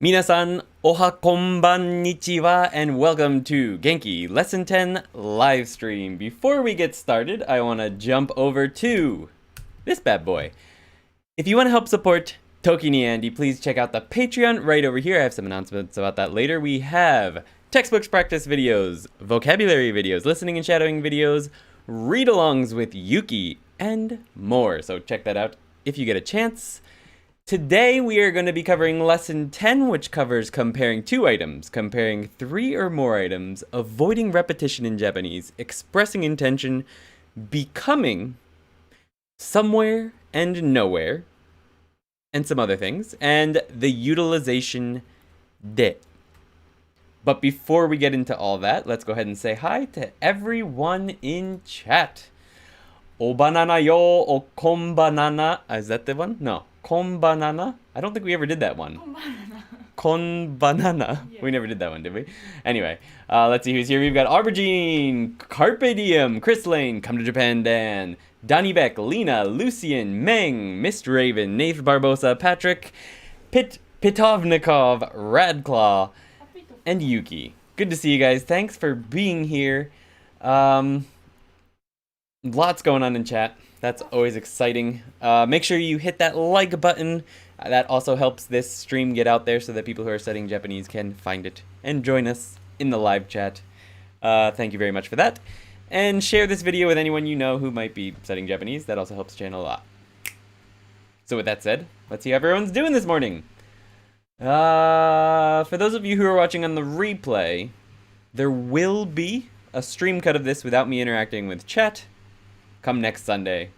Minasan, oha konbannichiwa, and welcome to Genki Lesson 10 live stream. Before we get started, I want to jump over to this bad boy. If you want to help support ToKini Andy, please check out the Patreon right over here. I have some announcements about that later. We have textbooks practice videos, vocabulary videos, listening and shadowing videos, read-alongs with Yuki, and more. So check that out if you get a chance. Today we are going to be covering Lesson 10, which covers comparing two items, comparing three or more items, avoiding repetition in Japanese, expressing intention, becoming, somewhere and nowhere, and some other things, and the utilization de. But before we get into all that, let's go ahead and say hi to everyone in chat. O banana yo, o kon banana. Is that the one? No. Kon banana? I don't think we ever did that one. Kon banana. Yeah. We never did that one, did we? Anyway, let's see who's here. We've got Aubergine, Carpe Diem, Chris Lane, Come to Japan Dan, Donnie Beck, Lena, Lucian, Meng, Mist Raven, Nath Barbosa, Patrick, Pitovnikov, Radclaw, and Yuki. Good to see you guys. Thanks for being here. Lots going on in chat. That's always exciting. Make sure you hit that like button. That also helps this stream get out there so that people who are studying Japanese can find it and join us in the live chat. Thank you very much for that. And share this video with anyone you know who might be studying Japanese. That also helps the channel a lot. So with that said, let's see how everyone's doing this morning. For those of you who are watching on the replay, there will be a stream cut of this without me interacting with chat come next Sunday,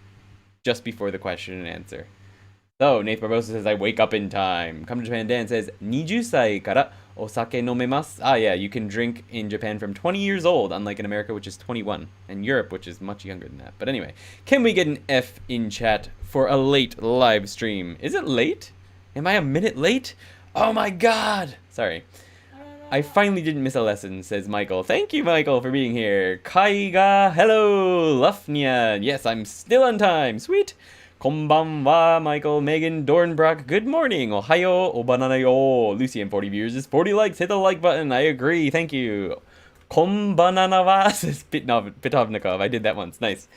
just before the question and answer. So, Nath Barbosa says, I wake up in time. Come to Japan Dan says, 20歳からお酒飲めます. Ah, yeah, you can drink in Japan from 20 years old, unlike in America, which is 21, and Europe, which is much younger than that. But anyway, can we get an F in chat for a late live stream? Is it late? Am I a minute late? Oh my god! Sorry. I finally didn't miss a lesson, says Michael. Thank you, Michael, for being here. Kaiga, hello, Lufnia. Yes, I'm still on time. Sweet. Konbanwa, Michael, Megan, Dornbrock. Good morning. Ohayo, obanana yo. Lucian, 40 viewers is 40 likes. Hit the like button. I agree. Thank you. Konbanana wa, says Pitovnikov. I did that once. Nice.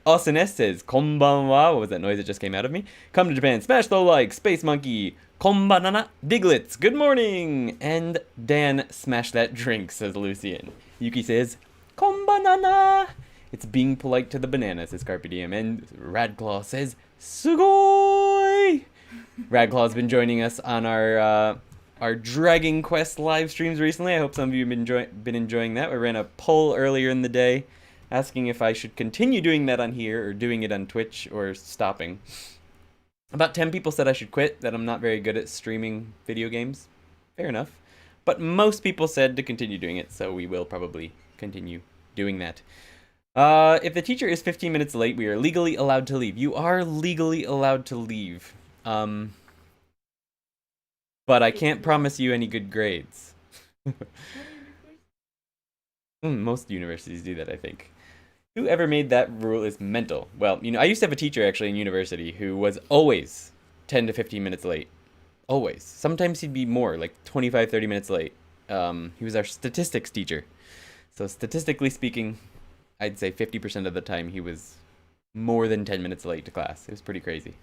Austin S says, Konbanwa. What was that noise that just came out of me? Come to Japan. Smash the like. Space Monkey. Konbanana, Diglets, good morning! And Dan, smash that drink, says Lucian. Yuki says, Konbanana! It's being polite to the banana, says Carpe Diem. And Radclaw says, Sugoi! Radclaw's been joining us on our Dragon Quest live streams recently. I hope some of you have been enjoying that. We ran a poll earlier in the day asking if I should continue doing that on here or doing it on Twitch or stopping. About 10 people said I should quit, that I'm not very good at streaming video games. Fair enough. But most people said to continue doing it, so we will probably continue doing that. If the teacher is 15 minutes late, we are legally allowed to leave. You are legally allowed to leave. But I can't promise you any good grades. Most universities do that, I think. Whoever made that rule is mental. Well, you know, I used to have a teacher actually in university who was always 10 to 15 minutes late. Always. Sometimes he'd be more, like 25, 30 minutes late. He was our statistics teacher. So statistically speaking, I'd say 50% of the time he was more than 10 minutes late to class. It was pretty crazy.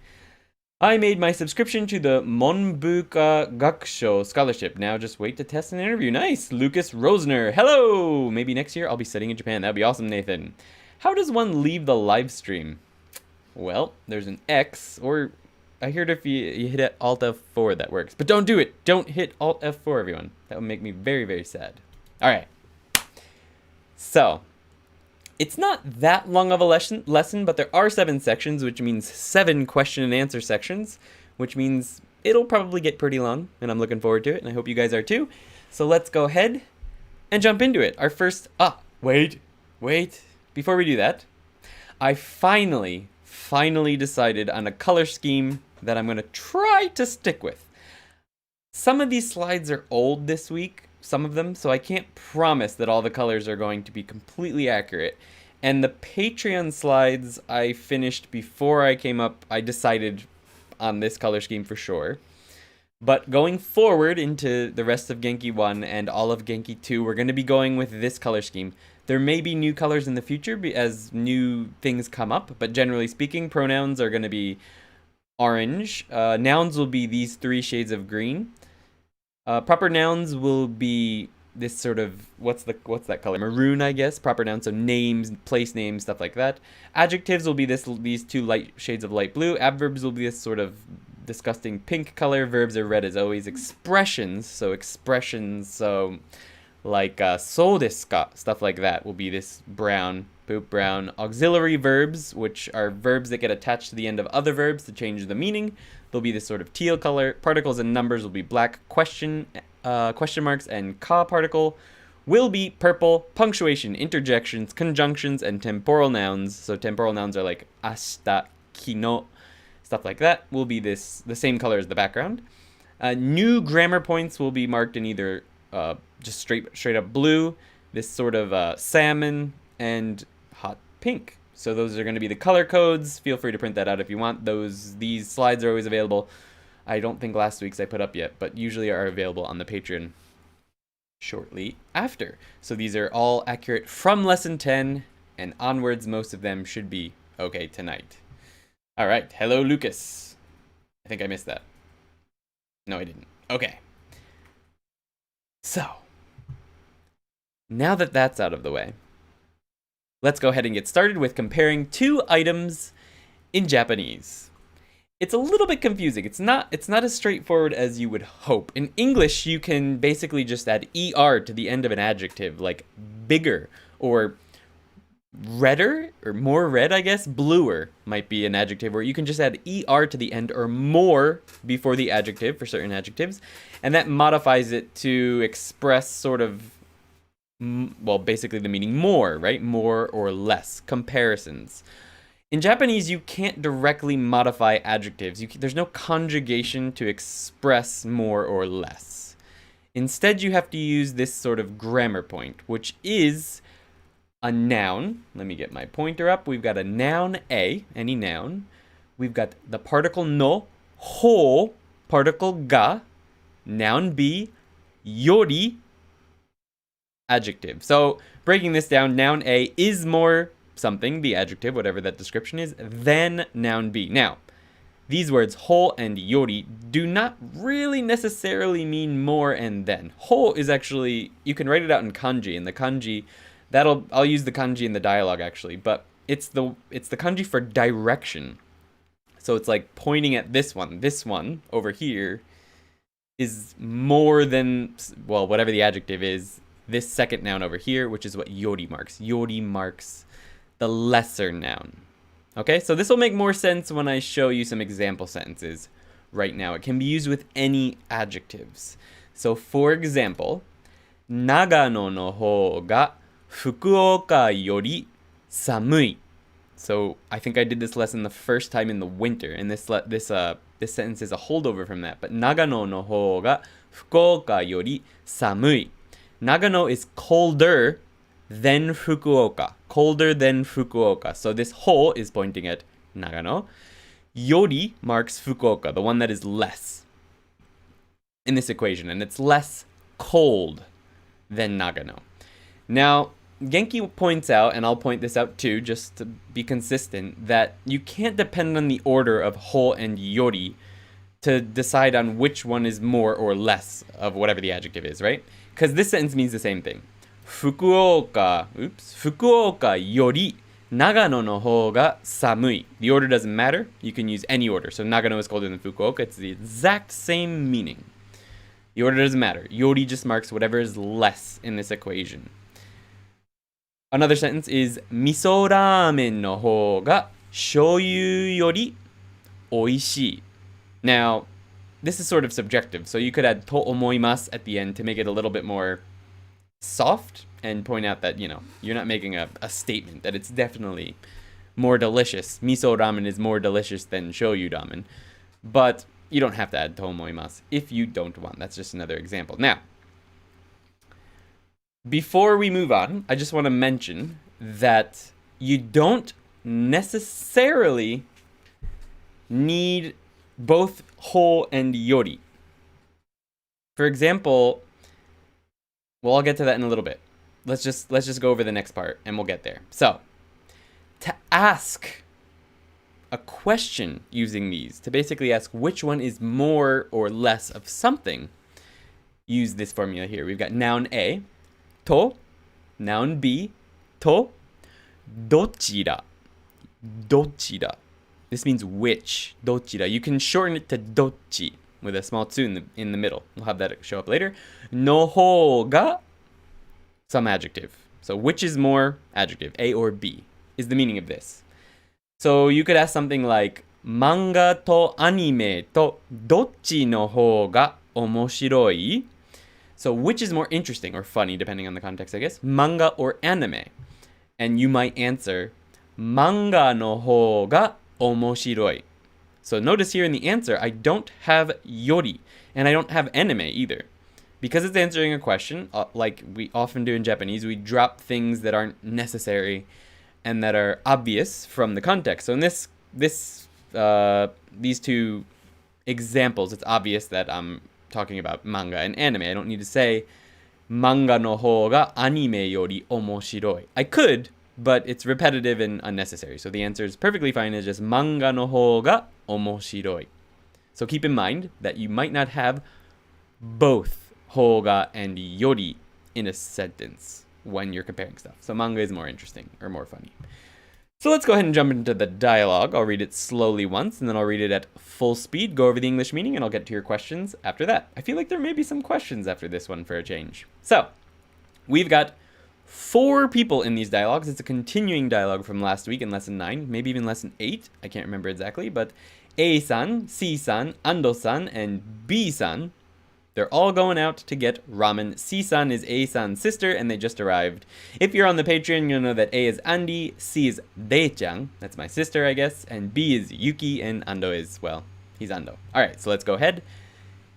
I made my subscription to the Monbuka Gakusho Scholarship. Now just wait to test an interview. Nice! Lucas Rosner. Hello! Maybe next year I'll be studying in Japan. That'd be awesome, Nathan. How does one leave the live stream? Well, there's an X, or I heard if you hit Alt F4 that works. But don't do it! Don't hit Alt F4, everyone. That would make me very, very sad. Alright. So, it's not that long of a lesson, but there are 7 sections, which means 7 question and answer sections, which means it'll probably get pretty long, and I'm looking forward to it, and I hope you guys are too. So let's go ahead and jump into it. Our first, wait. Before we do that, I finally decided on a color scheme that I'm going to try to stick with. Some of these slides are old this week, some of them, so I can't promise that all the colors are going to be completely accurate. And the Patreon slides I finished before I came up, I decided on this color scheme for sure. But going forward into the rest of Genki 1 and all of Genki 2, we're going to be going with this color scheme. There may be new colors in the future as new things come up, but generally speaking, pronouns are going to be orange. Nouns will be these 3 shades of green. Proper nouns will be this sort of, what's that color? Maroon, I guess. Proper nouns, so names, place names, stuff like that. Adjectives will be these 2 light shades of light blue. Adverbs will be this sort of disgusting pink color. Verbs are red as always. Expressions, so like so desu ka, stuff like that, will be this brown, poop brown. Auxiliary verbs, which are verbs that get attached to the end of other verbs to change the meaning, they'll be this sort of teal color. Particles and numbers will be black. Question marks and ka particle will be purple. Punctuation, interjections, conjunctions, and temporal nouns. So temporal nouns are like ashita, kino, stuff like that, will be the same color as the background. New grammar points will be marked in either just straight up blue, this sort of salmon, and hot pink. So those are going to be the color codes. Feel free to print that out if you want. These slides are always available. I don't think last week's I put up yet, but usually are available on the Patreon shortly after. So these are all accurate from lesson 10 and onwards. Most of them should be okay tonight. All right. Hello, Lucas. I think I missed that. No, I didn't. Okay. So, now that that's out of the way, let's go ahead and get started with comparing 2 items in Japanese. It's a little bit confusing. It's not as straightforward as you would hope. In English, you can basically just add er to the end of an adjective, like bigger or redder, or more red, I guess. Bluer might be an adjective where you can just add er to the end or more before the adjective for certain adjectives, and that modifies it to express sort of, well, basically the meaning more, right? More or less. Comparisons. In Japanese, you can't directly modify adjectives. There's no conjugation to express more or less. Instead, you have to use this sort of grammar point, which is a noun. Let me get my pointer up. We've got a noun A, any noun. We've got the particle no, ho, particle ga, noun B, yori, adjective. So breaking this down, noun A is more something, the adjective, whatever that description is, than noun B. Now, these words ho and yori do not really necessarily mean more and then. Ho is actually, you can write it out in kanji, and the kanji, I'll use the kanji in the dialogue actually, but it's the kanji for direction. So it's like pointing at this one over here is more than, well, whatever the adjective is, this second noun over here, which is what yori marks. Yori marks the lesser noun. Okay, so this will make more sense when I show you some example sentences right now. It can be used with any adjectives. So for example, Nagano no hou ga Fukuoka yori samui. So I think I did this lesson the first time in the winter, and this sentence is a holdover from that. But Nagano no hou ga Fukuoka yori samui. Nagano is colder than Fukuoka. Colder than Fukuoka. So this ho is pointing at Nagano. Yori marks Fukuoka, the one that is less in this equation, and it's less cold than Nagano. Now, Genki points out, and I'll point this out too, just to be consistent, that you can't depend on the order of ho and yori to decide on which one is more or less of whatever the adjective is, right? Because this sentence means the same thing. Fukuoka yori Nagano no hou ga samui. The order doesn't matter. You can use any order. So Nagano is colder than Fukuoka. It's the exact same meaning. The order doesn't matter. Yori just marks whatever is less in this equation. Another sentence is miso ramen no hou ga shoyu yori oishii. Now, this is sort of subjective, so you could add to omoimasu at the end to make it a little bit more soft and point out that, you're not making a statement, that it's definitely more delicious. Miso ramen is more delicious than shoyu ramen. But you don't have to add to omoimasu if you don't want. That's just another example. Now, before we move on, I just want to mention that you don't necessarily need both ho and yori. For example, well, I'll get to that in a little bit. Let's just go over the next part and we'll get there. So, to ask a question using these, to basically ask which one is more or less of something, use this formula here. We've got noun A, to, noun B, to, dochira, dochira. This means which, dochira. You can shorten it to dochi with a small tsu in the middle. We'll have that show up later. No ho ga, some adjective. So which is more, adjective, A or B, is the meaning of this. So you could ask something like, manga to anime to dochi no ho ga omoshiroi? So which is more interesting or funny, depending on the context, I guess, manga or anime? And you might answer, manga no ho ga omoshiroi. So notice here in the answer, I don't have yori, and I don't have anime either. Because it's answering a question, like we often do in Japanese, we drop things that aren't necessary and that are obvious from the context. So in these two examples, it's obvious that I'm talking about manga and anime. I don't need to say manga no ho ga anime yori omoshiroi. I could, but it's repetitive and unnecessary. So the answer is perfectly fine. It's just manga no ho ga omoshiroi. So keep in mind that you might not have both ho ga and yori in a sentence when you're comparing stuff. So manga is more interesting or more funny. So let's go ahead and jump into the dialogue. I'll read it slowly once, and then I'll read it at full speed, go over the English meaning, and I'll get to your questions after that. I feel like there may be some questions after this one for a change. So, we've got 4 people in these dialogues. It's a continuing dialogue from last week in lesson 9, maybe even lesson 8. I can't remember exactly, but A-san, C-san, Ando-san, and B-san, they're all going out to get ramen. C-san is A-san's sister, and they just arrived. If you're on the Patreon, you'll know that A is Andy, C is Dei-chan, that's my sister, I guess, and B is Yuki, and Ando is, well, he's Ando. Alright, so let's go ahead.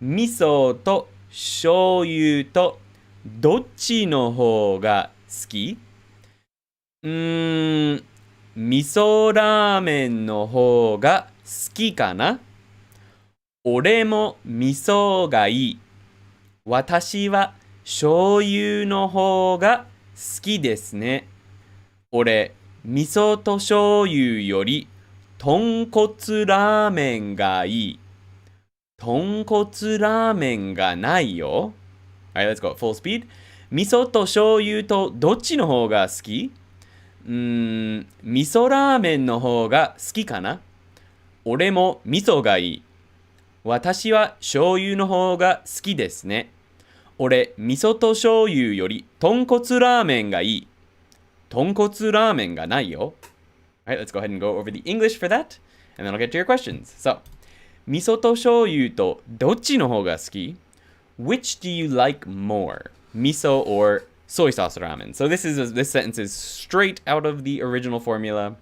Miso to shoyu to dochi no hou ga suki? Miso ramen no hou ga suki kana? 俺も味噌がいい。私は醤油の方が好きですね。俺、味噌と醤油より豚骨ラーメンがいい。豚骨ラーメンがないよ。Alright, let's go at full speed. 味噌と醤油とどっちの方が好き？味噌ラーメンの方が好きかな？俺も味噌がいい。私は醤油の方が好きですね。俺、味噌と醤油より豚骨ラーメンがいい。豚骨ラーメンがないよ。Alright, let's go ahead and go over the English for that, and then I'll get to your questions. So, 味噌と醤油とどっちの方が好き? Which do you like more? Miso or soy sauce ramen? So this sentence is straight out of the original formula,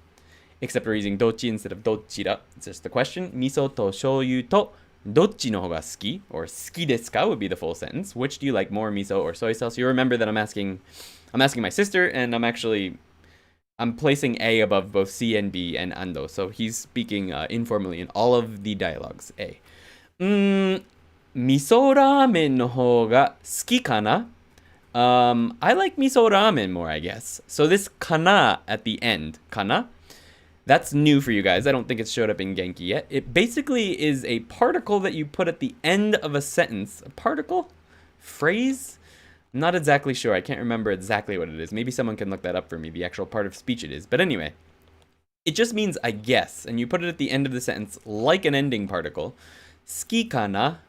except we're using dochi instead of dochira. It's just the question. Miso to shoyu to dochi no hoga suki, or suki desu ka would be the full sentence. Which do you like more, miso or soy sauce? You remember that I'm asking my sister, and I'm placing A above both C and B and Ando. So he's speaking informally in all of the dialogues. A. Miso ramen no hoga suki kana? I like miso ramen more, I guess. So this kana at the end, kana, that's new for you guys. I don't think it's showed up in Genki yet. It basically is a particle that you put at the end of a sentence. A particle? Phrase? I'm not exactly sure. I can't remember exactly what it is. Maybe someone can look that up for me, the actual part of speech it is. But anyway, it just means I guess. And you put it at the end of the sentence like an ending particle. Ski kana.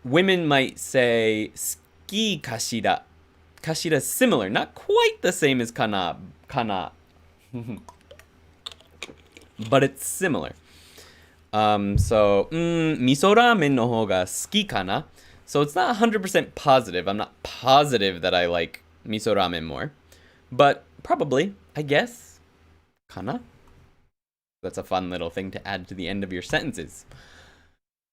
Women might say ski kashira. Kashira is similar. Not quite the same as kana. Kana. But it's similar. Miso ramen no hou ga suki kana? So it's not 100% positive. I'm not positive that I like miso ramen more. But probably, I guess. Kana? That's a fun little thing to add to the end of your sentences.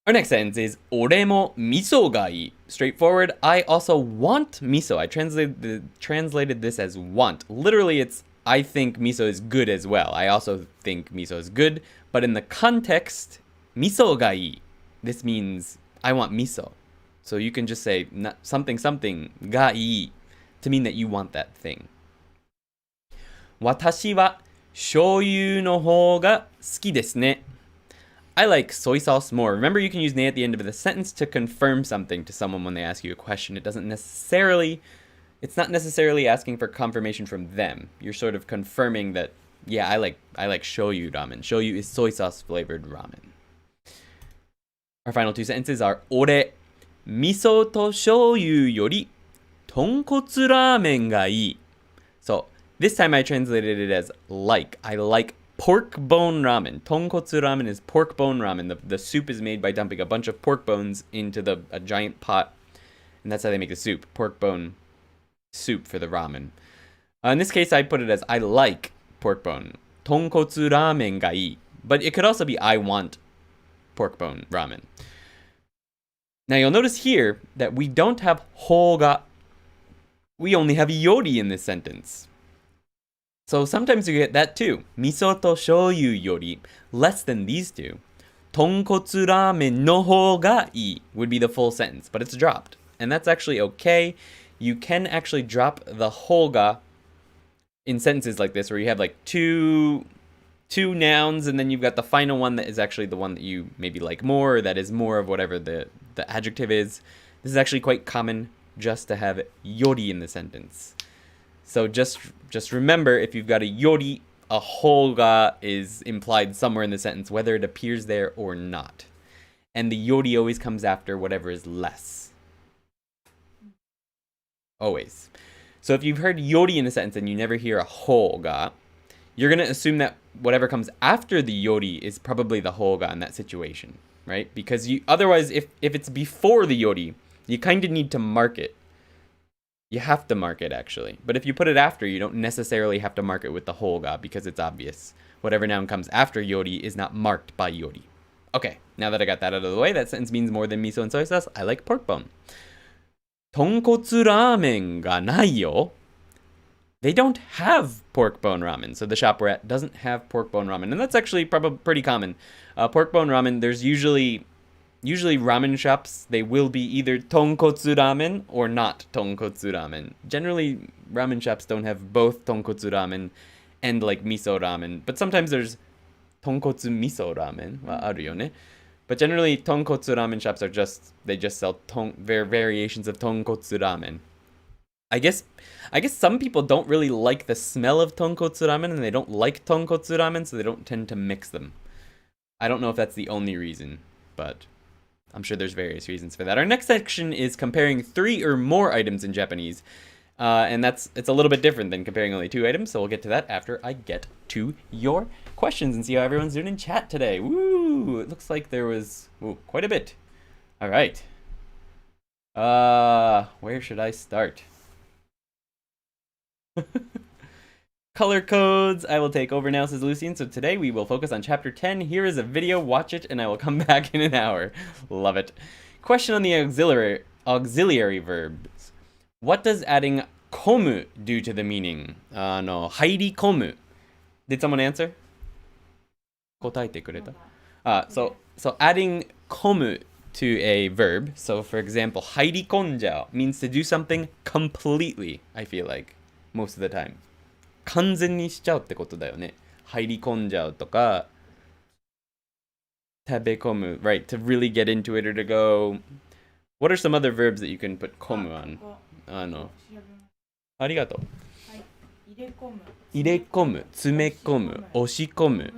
Our next sentence is 俺も味噌がいい. Straightforward. I also want miso. I translated this as want. Literally, it's I think miso is good as well. I also think miso is good, but in the context, miso ga ii. This means I want miso. So you can just say something something ga ii to mean that you want that thing. 私は醤油の方が好きですね. I like soy sauce more. Remember, you can use ne at the end of the sentence to confirm something to someone when they ask you a question. It's not necessarily asking for confirmation from them. You're sort of confirming that, yeah, I like shoyu ramen. Shoyu is soy sauce flavored ramen. Our final two sentences are 俺、味噌と醤油より豚骨ラーメンがいい. So this time I translated it as like. I like pork bone ramen. Tonkotsu ramen is pork bone ramen. The soup is made by dumping a bunch of pork bones into a giant pot. And that's how they make the soup. Pork bone soup for the ramen. In this case, I put it as I like pork bone. Tonkotsu ramen ga ii. But it could also be I want pork bone ramen. Now you'll notice here that we don't have hoga. We only have yori in this sentence. So sometimes you get that too. Miso to shoyu yori, less than these two. Tonkotsu ramen no hou ga ii would be the full sentence, but it's dropped. And that's actually okay. You can actually drop the hoga in sentences like this, where you have like two nouns, and then you've got the final one that is actually the one that you maybe like more, or that is more of whatever the adjective is. This is actually quite common just to have yori in the sentence. So just remember, if you've got a yori, a hoga is implied somewhere in the sentence, whether it appears there or not. And the yori always comes after whatever is less. Always. So if you've heard yori in a sentence and you never hear a hoga, you're going to assume that whatever comes after the yori is probably the hoga in that situation, right? Because otherwise, if it's before the yori, you kind of need to mark it. You have to mark it, actually. But if you put it after, you don't necessarily have to mark it with the hoga because it's obvious. Whatever noun comes after yori is not marked by yori. Okay, now that I got that out of the way, that sentence means more than miso and soy sauce. I like pork bone. Tonkotsu ramen ga nai yo. They don't have pork bone ramen. So the shop we're at doesn't have pork bone ramen. And that's actually probably pretty common. Pork bone ramen, there's usually ramen shops, they will be either tonkotsu ramen or not tonkotsu ramen. Generally, ramen shops don't have both tonkotsu ramen and like miso ramen. But sometimes there's tonkotsu miso ramen. Aru yo ne. But generally, tonkotsu ramen shops they just sell variations of tonkotsu ramen. I guess some people don't really like the smell of tonkotsu ramen, and they don't like tonkotsu ramen, so they don't tend to mix them. I don't know if that's the only reason, but I'm sure there's various reasons for that. Our next section is comparing 3 or more items in Japanese. And it's a little bit different than comparing only 2 items, so we'll get to that after I get to your questions and see how everyone's doing in chat today. Woo! It looks like there was quite a bit. All right. Where should I start? Color codes. I will take over now, says Lucian. So today we will focus on chapter 10. Here is a video. Watch it, and I will come back in an hour. Love it. Question on the auxiliary verbs. What does adding komu do to the meaning? Hairi komu. Did someone answer? Kotaete kureta. So adding komu to a verb. So for example, hairi konjao means to do something completely, I feel like, most of the time. 完全にしちゃうってことだよね。入り込んじゃうとか、食べ込む, right, to really get into it or to go. What are some other verbs that you can put 込む on? ありがとう。入れ込む、詰め込む、押し込む、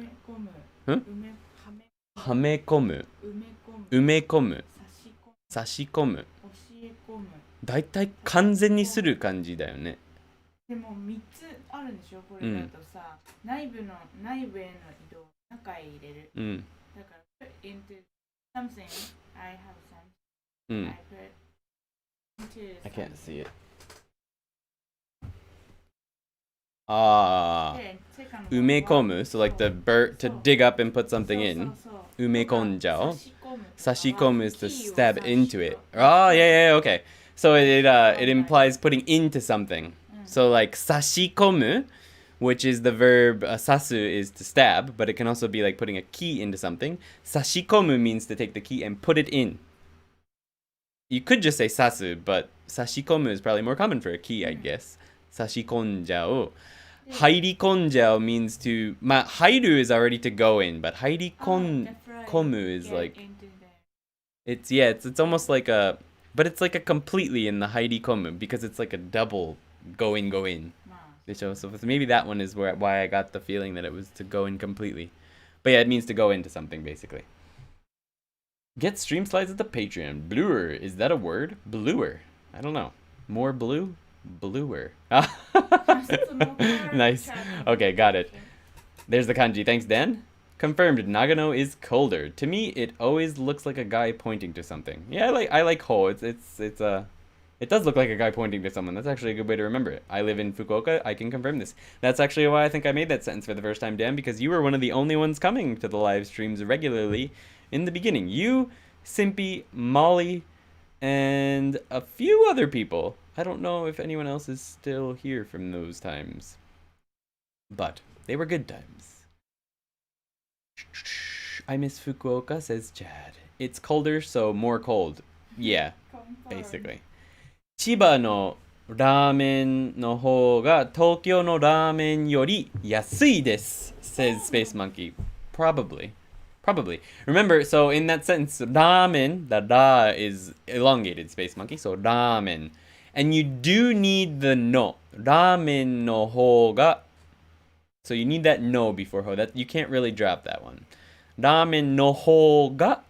はめ込む、埋め込む、差し込む。だいたい完全にする感じだよね。でも3つあるんでしょこれだとさ、内部への移動、中へ入れる。だから、put into something, I have something, I put into something. I can't see it. 埋め込む, so like the bird to dig up and put something in. 埋め込んじゃう. 差し込む is to stab into it. Oh, yeah, okay. So it implies putting into something. So like sashikomu, which is the verb sasu is to stab, but it can also be like putting a key into something. Sashikomu means to take the key and put it in. You could just say sasu, but sashikomu is probably more common for a key, I guess. Sashikonjao. Hairikonjao means to... hairu is already to go in, but hairikomu is like... It's almost like a... But it's like a completely in the hairikomu, because it's like a double go in. So maybe that one is why I got the feeling that it was to go in completely. But yeah, it means to go into something, basically. Get stream slides at the Patreon. Bluer. Is that a word? Bluer. I don't know. More blue? Bluer. Nice. Okay, got it. There's the kanji. Thanks, Dan. Confirmed. Nagano is colder. To me, it always looks like a guy pointing to something. Yeah, I like ho. It does look like a guy pointing to someone. That's actually a good way to remember it. I live in Fukuoka. I can confirm this. That's actually why I think I made that sentence for the first time, Dan, because you were one of the only ones coming to the live streams regularly in the beginning. You, Simpy, Molly, and a few other people. I don't know if anyone else is still here from those times. But they were good times. I miss Fukuoka, says Chad. It's colder, so more cold. Yeah, basically. 千葉のラーメンの方が東京のラーメンより安いです says Space Monkey. Probably. Remember, so in that sentence, ramen, the ra is elongated, Space Monkey, so ramen. And you do need the no. Ramen no ho ga. So you need that no before ho. That you can't really drop that one. Ramen no ho ga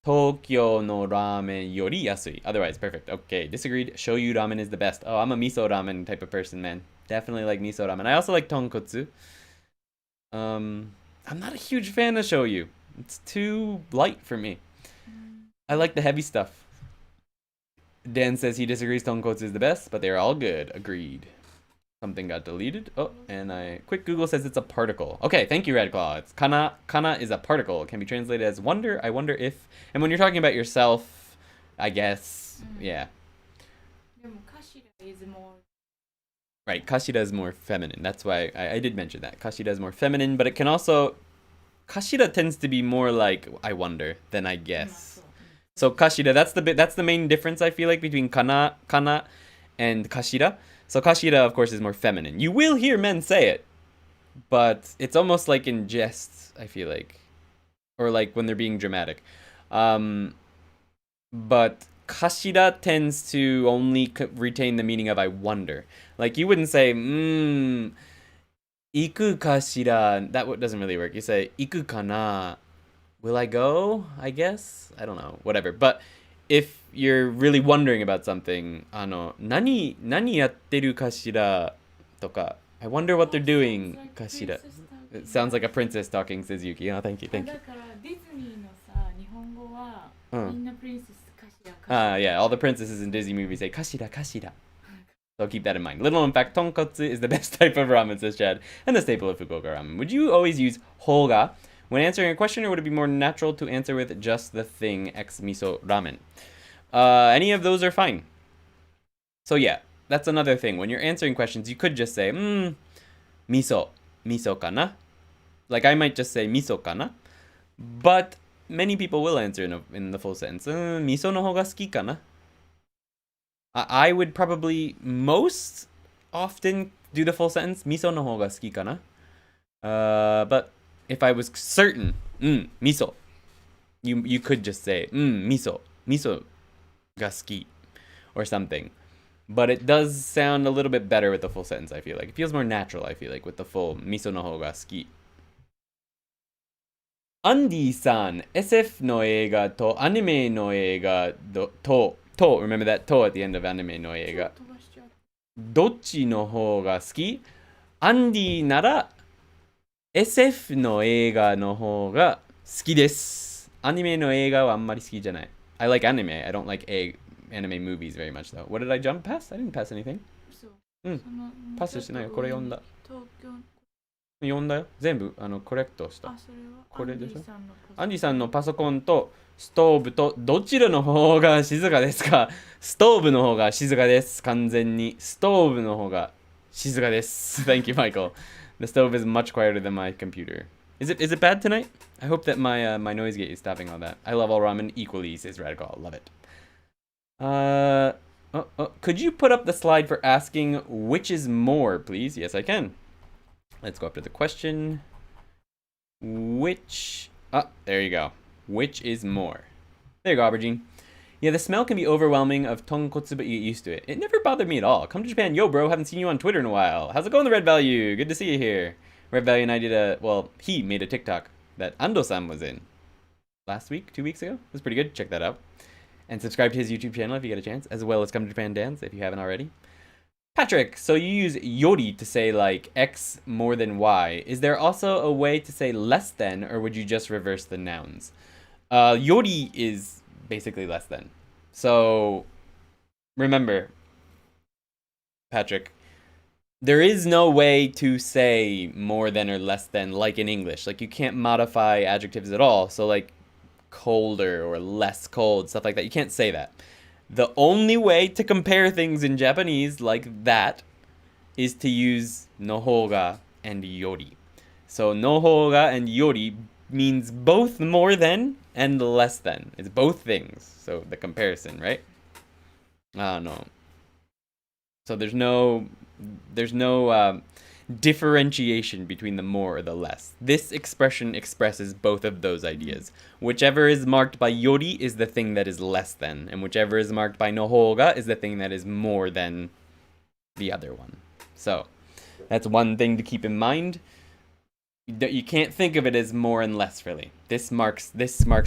Tokyo no ramen yori yasui. Otherwise, perfect. Okay, disagreed. Shoyu ramen is the best. Oh, I'm a miso ramen type of person, man. Definitely like miso ramen. I also like tonkotsu. I'm not a huge fan of shoyu. It's too light for me. I like the heavy stuff. Dan says he disagrees. Tonkotsu is the best, but they're all good. Agreed. Something got deleted. Oh, and quick Google says it's a particle. Okay, thank you, Redclaw. It's kana. Kana is a particle. It can be translated as wonder. I wonder if. And when you're talking about yourself, I guess, yeah. Right, kashira is more feminine. That's why I did mention that. Kashira is more feminine, but it can also... Kashira tends to be more like, I wonder, than I guess. So kashira, that's the main difference, I feel like, between kana and kashira. So kashira, of course, is more feminine. You will hear men say it, but it's almost like in jest, I feel like. Or like when they're being dramatic. But kashira tends to only retain the meaning of I wonder. Like you wouldn't say, iku kashira. That doesn't really work. You say, iku kana. Will I go? I guess? I don't know. Whatever. But if you're really wondering about something, 何やってるかしらとか I wonder what they're doing かしら It sounds like a princess talking, says Yuki. Oh, thank you. Yeah, all the princesses in Disney movies say かしら So keep that in mind. Little known fact, tonkotsu is the best type of ramen, says Chad, and the staple of Fukuoka ramen. Would you always use hoga when answering a question, or would it be more natural to answer with just the thing ex miso ramen? Any of those are fine. So yeah, that's another thing. When you're answering questions, you could just say, miso kana. Like I might just say miso kana. But many people will answer in the full sentence. Miso no hoga suki kana. I would probably most often do the full sentence. Miso no hoga suki kana. But if I was certain, miso, you could just say, miso ga suki, or something. But it does sound a little bit better with the full sentence, I feel like. It feels more natural, I feel like, with the full miso no ho ga suki. Andy-san, SF no eiga to anime no eiga to, remember that to at the end of anime no eiga. Dochi no ho ga suki? Andy nara SF の映画の方が好きです。アニメの映画はあんまり好きじゃない。I like anime. I don't like anime movies very much though. What did I jump past? I didn't pass anything. パスしてないよ。これ読んだ。読んだよ。全部コレクトした。これでしょ。アンディさんのパソコンとストーブとどちらの方が静かですか？ストーブの方が静かです。完全に。ストーブの方が静かです。Thank you, Michael. The stove is much quieter than my computer. Is it bad tonight? I hope that my noise gate is stopping all that. I love all ramen equally, says Radical. Love it. Could you put up the slide for asking which is more, please? Yes, I can. Let's go up to the question. Which... there you go. Which is more? There you go, Aubergine. Yeah, the smell can be overwhelming of tonkotsu, but you get used to it. It never bothered me at all. Come to Japan. Yo, bro, haven't seen you on Twitter in a while. How's it going, the Red Value? Good to see you here. Red Value and I did he made a TikTok that Ando-san was in last week, 2 weeks ago. It was pretty good. Check that out. And subscribe to his YouTube channel if you get a chance, as well as Come to Japan Dance if you haven't already. Patrick, so you use yori to say like X more than Y. Is there also a way to say less than, or would you just reverse the nouns? Yori is basically less than. So remember, Patrick, there is no way to say more than or less than like in English. Like you can't modify adjectives at all. So like colder or less cold, stuff like that. You can't say that. The only way to compare things in Japanese like that is to use nohoga and yori. So nohoga and yori means both more than and less than. It's both things. So the comparison, right? No. So there's no differentiation between the more or the less. This expression expresses both of those ideas. Whichever is marked by yori is the thing that is less than, and whichever is marked by nohoga is the thing that is more than the other one. So that's one thing to keep in mind. You can't think of it as more and less, really. This marks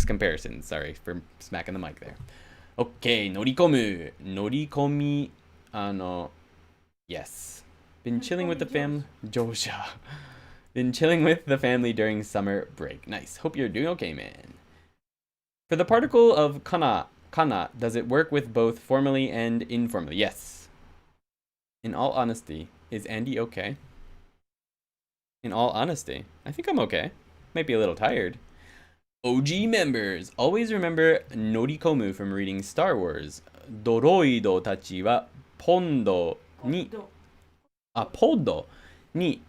comparison. Sorry for smacking the mic there. Okay, norikomu. Norikomi, yes. Been chilling with the family. Josha. Been chilling with the family during summer break. Nice. Hope you're doing okay, man. For the particle of kana, does it work with both formally and informally? Yes. In all honesty, is Andy okay? In all honesty, I think I'm okay. Might be a little tired. OG members, always remember norikomu from reading Star Wars. Doroido tachi wa pondo ni... Podo ni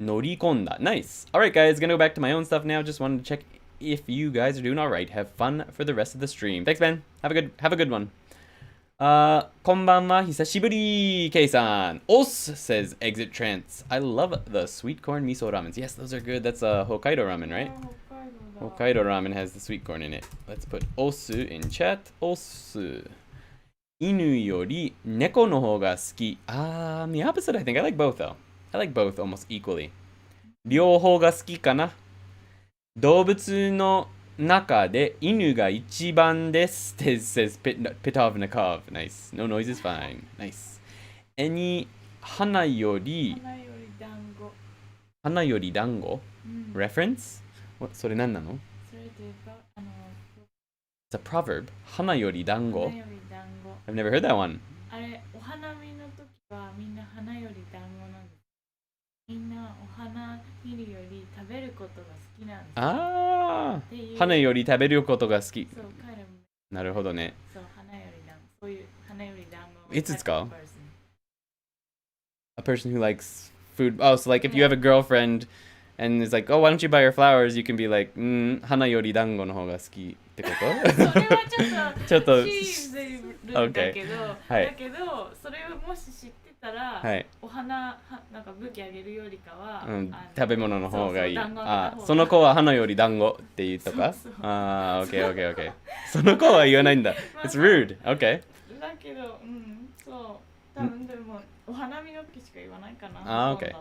norikonda. Nice. Alright guys, gonna go back to my own stuff now. Just wanted to check if you guys are doing alright. Have fun for the rest of the stream. Thanks, man. Have a good one. Konbanwa, hisashiburi, Kei-san. Os, says Exit Trance. I love the sweet corn miso ramens. Yes, those are good. That's Hokkaido ramen, right? Hokkaido ramen has the sweet corn in it. Let's put osu in chat. Osu. Inu yori neko no hou ga suki. The opposite, I think. I like both, though. I like both almost equally. Ryouhou ga suki kana? Doubutsu no naka de inu ga ichiban desu, says Pitovnikov. Nice. No noise is fine. Nice. Any hana yori... Hana yori dango? Reference? What? それ何なの? It's a proverb. Hana yori dango. I've never heard that one. Ah, hana yori taberu koto ga suki. Naruhodo ne. Itsuka? A person who likes food. Oh, so like if you have a girlfriend and it's like, oh, why don't you buy her flowers? You can be like, hana yori dango no hou ga suki. ってこと？ちょっとだけど、だけどそれをもし知ってたら、お花なんか武器あげるよりかは、食べ物の方がいい。その子は花より団子って言うとか？オッケーオッケーオッケー。その子は言わないんだ。It's rude. Okay. だけど、そう。多分でもお花見の時しか言わないかな。Okay.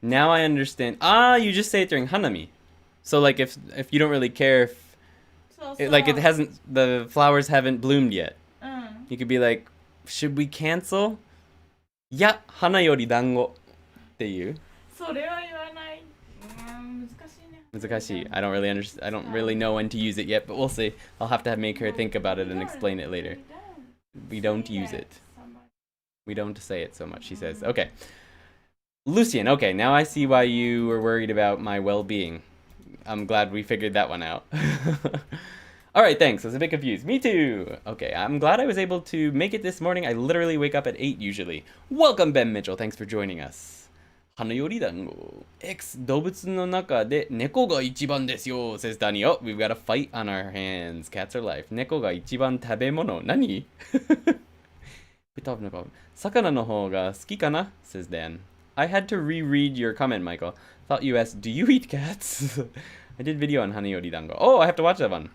Now I understand. You just say it during hanami. So like if you don't really care if like it hasn't, the flowers haven't bloomed yet. You could be like, should we cancel? Ya, hana yori dango. っていう。それは言わない。難しいね。難しい. I don't really understand. I don't really know when to use it yet, but we'll see. I'll have to make her think about it and explain it later. We don't use it. We don't say it so much, she says. Okay. Lucian, okay, now I see why you were worried about my well-being. I'm glad we figured that one out. Alright, thanks. I was a bit confused. Me too! Okay, I'm glad I was able to make it this morning. I literally wake up at 8 usually. Welcome, Ben Mitchell. Thanks for joining us. 花より団子 X 動物の中で猫が一番ですよ says Danny. Oh, we've got a fight on our hands. Cats are life. 猫が一番食べ物何魚の方が好きかな says Dan. I had to reread your comment, Michael. Thought you asked, do you eat cats? I did video on Hanayori Dango. Oh, I have to watch that one.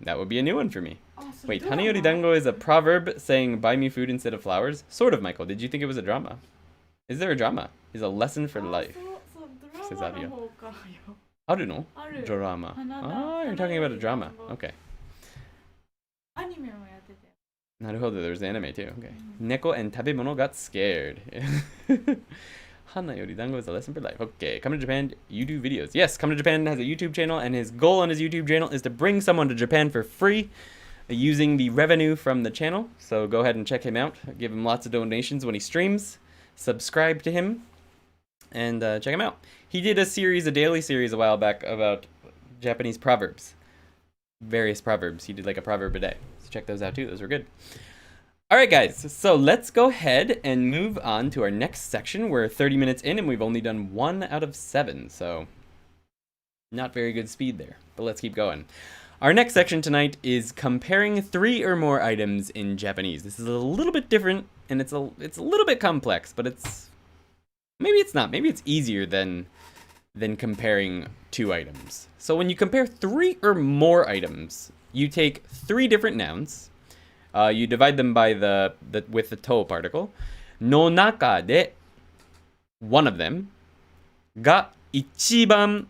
That would be a new one for me. Wait, Hanayori Dango is a proverb saying buy me food instead of flowers? Sort of, Michael. Did you think it was a drama? Is there a drama? It's a lesson for life. Says Avio. Aruno? Drama. Oh, you're talking about a drama. Okay. Naruhodo, there's anime too. Okay. Neko and tabemono got scared. Hana yori dango is a lesson for life. Okay, come to Japan, you do videos. Yes, Come to Japan has a YouTube channel, and his goal on his YouTube channel is to bring someone to Japan for free using the revenue from the channel. So go ahead and check him out. Give him lots of donations when he streams. Subscribe to him and check him out. He did a daily series a while back about Japanese proverbs. Various proverbs. He did like a proverb a day. So check those out too. Those were good. All right, guys. So let's go ahead and move on to our next section. We're 30 minutes in and we've only done 1 out of 7. So not very good speed there, but let's keep going. Our next section tonight is comparing 3 or more items in Japanese. This is a little bit different and it's a little bit complex, but maybe it's not. Maybe it's easier than comparing 2 items. So when you compare 3 or more items, you take 3 different nouns. You divide them by with the to particle. No naka de, one of them, ga ichiban,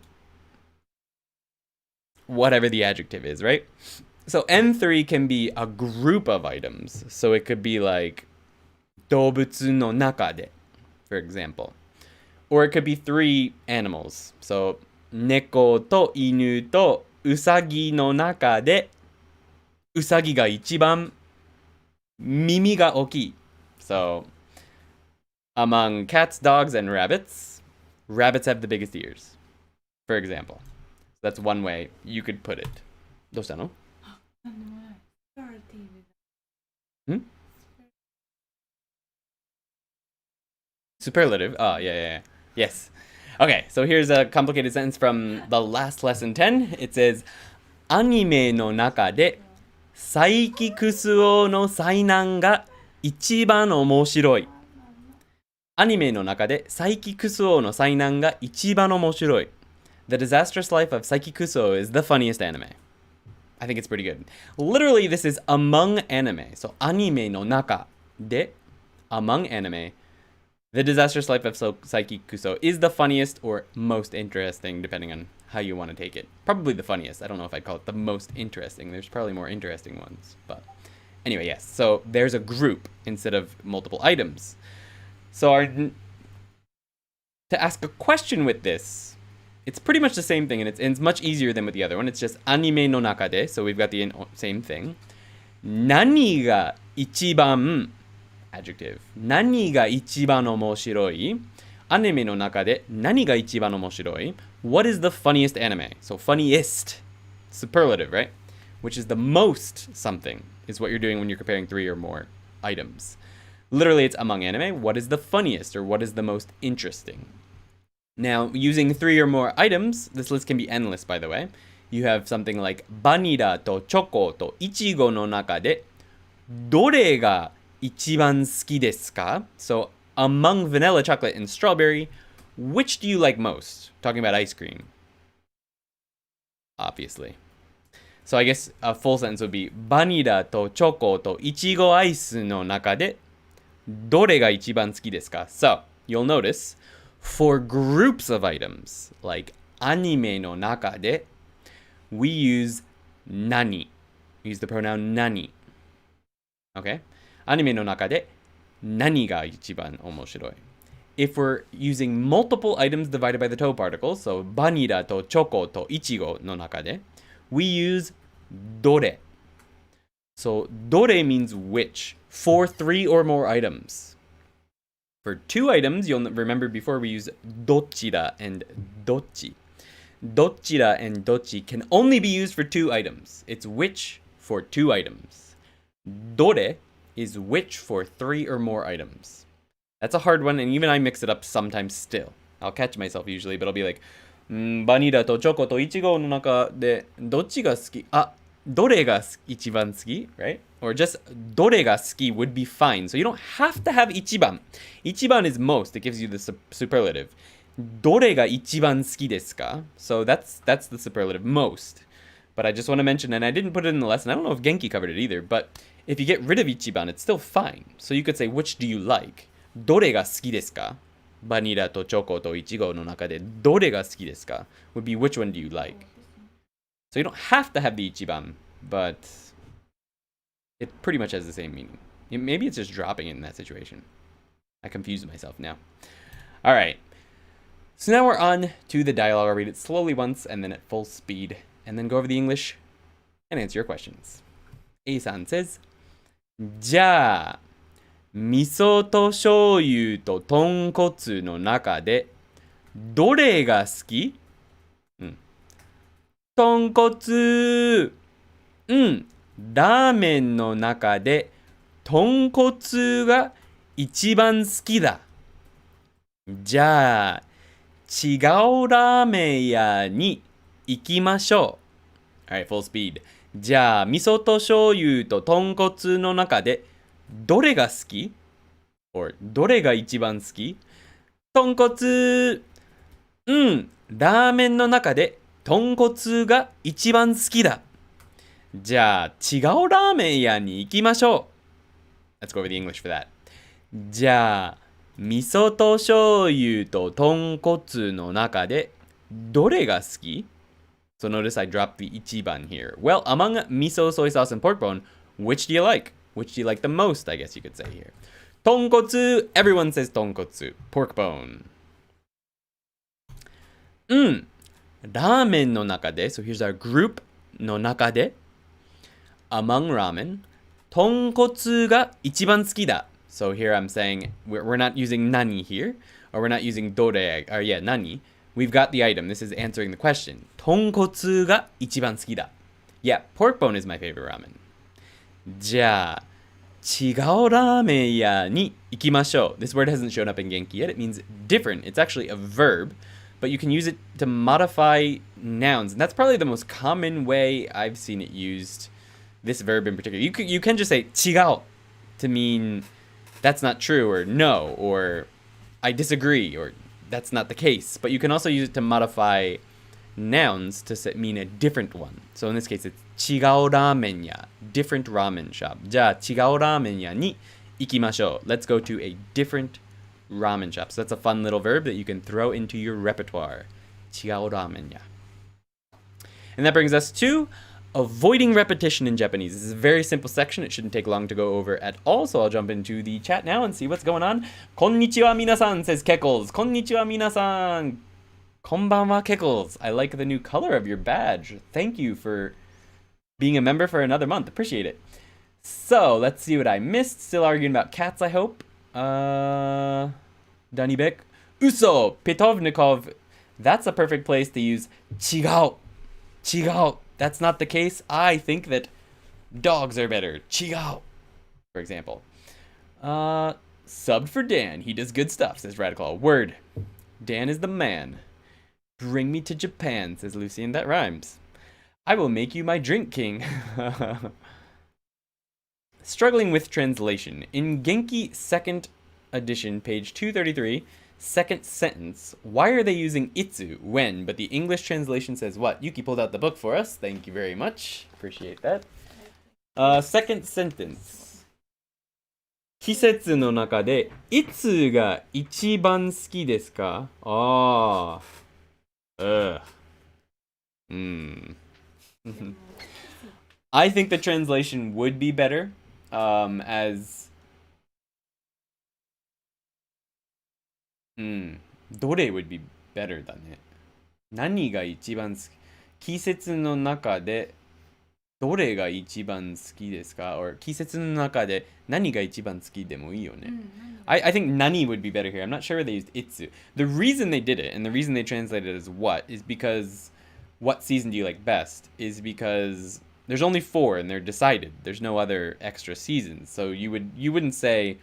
whatever the adjective is, right? So N3 can be a group of items. So it could be like dobutsu no naka de, for example. Or it could be 3 animals. So neko to inu to usagi no naka de usagi ga ichiban mimi ga oki. So among cats, dogs, and rabbits, rabbits have the biggest ears, for example. That's one way you could put it. どうしたの? Superlative? Oh, yeah. Yes. Okay, so here's a complicated sentence from the last lesson 10. It says, Anime no naka de saiki kusuo no sainan ga ichiban omoshiroi. Anime no naka de saiki kusuo no sainan ga ichiban omoshiroi. The Disastrous Life of Saiki Kusuo is the funniest anime. I think it's pretty good. Literally, this is among anime. So, anime no naka de, among anime, The Disastrous Life of Saiki Kusuo is the funniest or most interesting, depending on how you want to take it. Probably the funniest. I don't know if I'd call it the most interesting. There's probably more interesting ones. But anyway, yes. So there's a group instead of multiple items. So to ask a question with this, it's pretty much the same thing, and it's much easier than with the other one. It's just anime no naka de, so we've got the same thing. Nani ga ichiban, adjective. Nani ga ichiban omoshiroi? Anime no naka de nani ga ichiban omoshiroi? What is the funniest anime? So funniest, superlative, right? Which is the most something, is what you're doing when you're comparing 3 or more items. Literally, it's among anime. What is the funniest, or what is the most interesting? Now, using 3 or more items, this list can be endless, by the way. You have something like vanilla to choco to ichigo no naka de dore ga ichiban suki desu ka? So, among vanilla, chocolate, and strawberry, which do you like most? Talking about ice cream. Obviously. So I guess a full sentence would be vanilla to choco to ichigo ice no naka de dore ga ichiban suki desu ka? So, you'll notice, for groups of items, like anime no naka de, we use nani. We use the pronoun nani. Okay? Anime no naka de, nani ga ichiban omoshiroi. If we're using multiple items divided by the to particle, so vanilla to choco to ichigo no naka de, we use dore. So dore means which, for 3 or more items. For 2 items, you'll remember before we use dochira and dochi. Dochira and dochi can only be used for 2 items. It's which for 2 items. Dore is which for 3 or more items. That's a hard one, and even I mix it up sometimes still. I'll catch myself usually, but I'll be like, バニラとチョコとイチゴの中でどっちが好きあ、どれが一番好き right? Or just どれが好き would be fine. So you don't have to have 一番. 一番 is most. It gives you the superlative. どれが一番好きですか So that's the superlative, most. But I just want to mention, and I didn't put it in the lesson, I don't know if Genki covered it either, but if you get rid of ichiban, it's still fine. So you could say, which do you like? どれが好きですかバニラとチョコとイチゴの中でどれが好きですか would be which one do you like? So you don't have to have the ichiban, but it pretty much has the same meaning. Maybe it's just dropping it in that situation. I confused myself now. All right. So now we're on to the dialogue. I'll read it slowly once and then at full speed, and then go over the English and answer your questions. A-san says, じゃあ、味噌と醤油と豚骨の中でどれが好き？豚骨。ラーメンの中で豚骨が一番好きだ。じゃあ、違うラーメン屋に行きましょう。Alright, full speed. じゃあ、味噌と醤油と豚骨の中でどれが好き ?or どれが一番好き豚骨。ラーメンの中で豚骨が一番好きだ。じゃあ、違うラーメン屋に行きましょう。Let's go over the English for that. じゃあ、味噌と醤油と豚骨の中でどれが好き So notice I dropped the ichiban here. Well, among miso, soy sauce, and pork bone, which do you like? Which do you like the most, I guess you could say here. Tonkotsu, everyone says tonkotsu. Pork bone. ラーメンの中で So here's our group の中で Among ramen 豚骨が一番好きだ So here I'm saying we're not using nani here or we're not using dore or yeah nani We've got the item. This is answering the question. 豚骨が一番好きだ Yeah, pork bone is my favorite ramen じゃあ違うラーメン屋に行きましょう This word hasn't shown up in Genki yet. It means different. It's actually a verb but you can use it to modify nouns. And that's probably the most common way I've seen it used, this verb in particular. You can just say 違う to mean that's not true or no or I disagree or that's not the case. But you can also use it to modify nouns to mean a different one. So in this case, it's 違うラーメン屋 different ramen shop. じゃあ違うラーメン屋に行きましょう Let's go to a different ramen shop. So that's a fun little verb that you can throw into your repertoire. 違うラーメン屋 And that brings us to avoiding repetition in Japanese. This is a very simple section. It shouldn't take long to go over at all. So I'll jump into the chat now and see what's going on. Konnichiwa minasan, says Keckles. Konnichiwa minasan. Konbanwa Keckles. I like the new color of your badge. Thank you for being a member for another month. Appreciate it. So let's see what I missed. Still arguing about cats, I hope. Danibek. Uso. Pitovnikov. That's a perfect place to use 違う. 違う. That's not the case. I think that dogs are better. 違う. For example. Subbed for Dan. He does good stuff, says Radical. Word. Dan is the man. Bring me to Japan, says Lucian. That rhymes. I will make you my drink king. Struggling with translation. In Genki 2nd edition, page 233, second sentence, why are they using itsu, when, but the English translation says what? Yuki pulled out the book for us. Thank you very much. Appreciate that. Second sentence. 季節の中でいつが一番好きですか? I think the translation would be better, as どれ would be better だね。何が一番好き？季節の中でどれが一番好きですか or 季節の中で何が一番好きでもいいよね。I think nani would be better here. I'm not sure where they used itsu. The reason they did it and the reason they translated it as what is because what season do you like best is because there's only 4 and they're decided. There's no other extra seasons. So you wouldn't say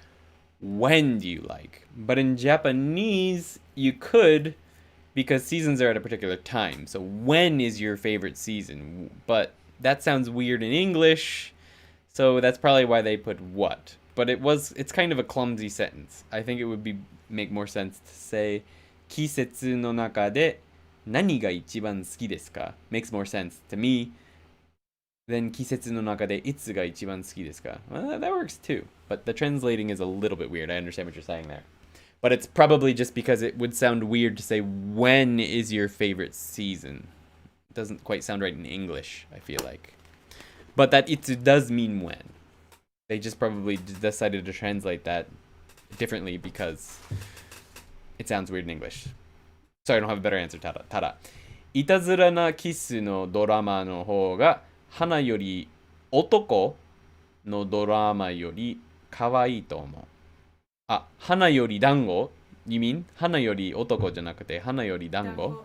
when do you like? But in Japanese, you could, because seasons are at a particular time. So when is your favorite season? But that sounds weird in English, so that's probably why they put what. But it's kind of a clumsy sentence. I think it would make more sense to say 季節の中で何が一番好きですか? Makes more sense to me than 季節の中でいつが一番好きですか? Well, that works too. But the translating is a little bit weird. I understand what you're saying there. But it's probably just because it would sound weird to say when is your favorite season. It doesn't quite sound right in English, I feel like. But that itsu does mean when. They just probably decided to translate that differently because it sounds weird in English. Sorry, I don't have a better answer. ただ、いたずらなキスのドラマの方が花より男のドラマより可愛いと思う。あ、花より団子 You mean? 花より男じゃなくて花より団子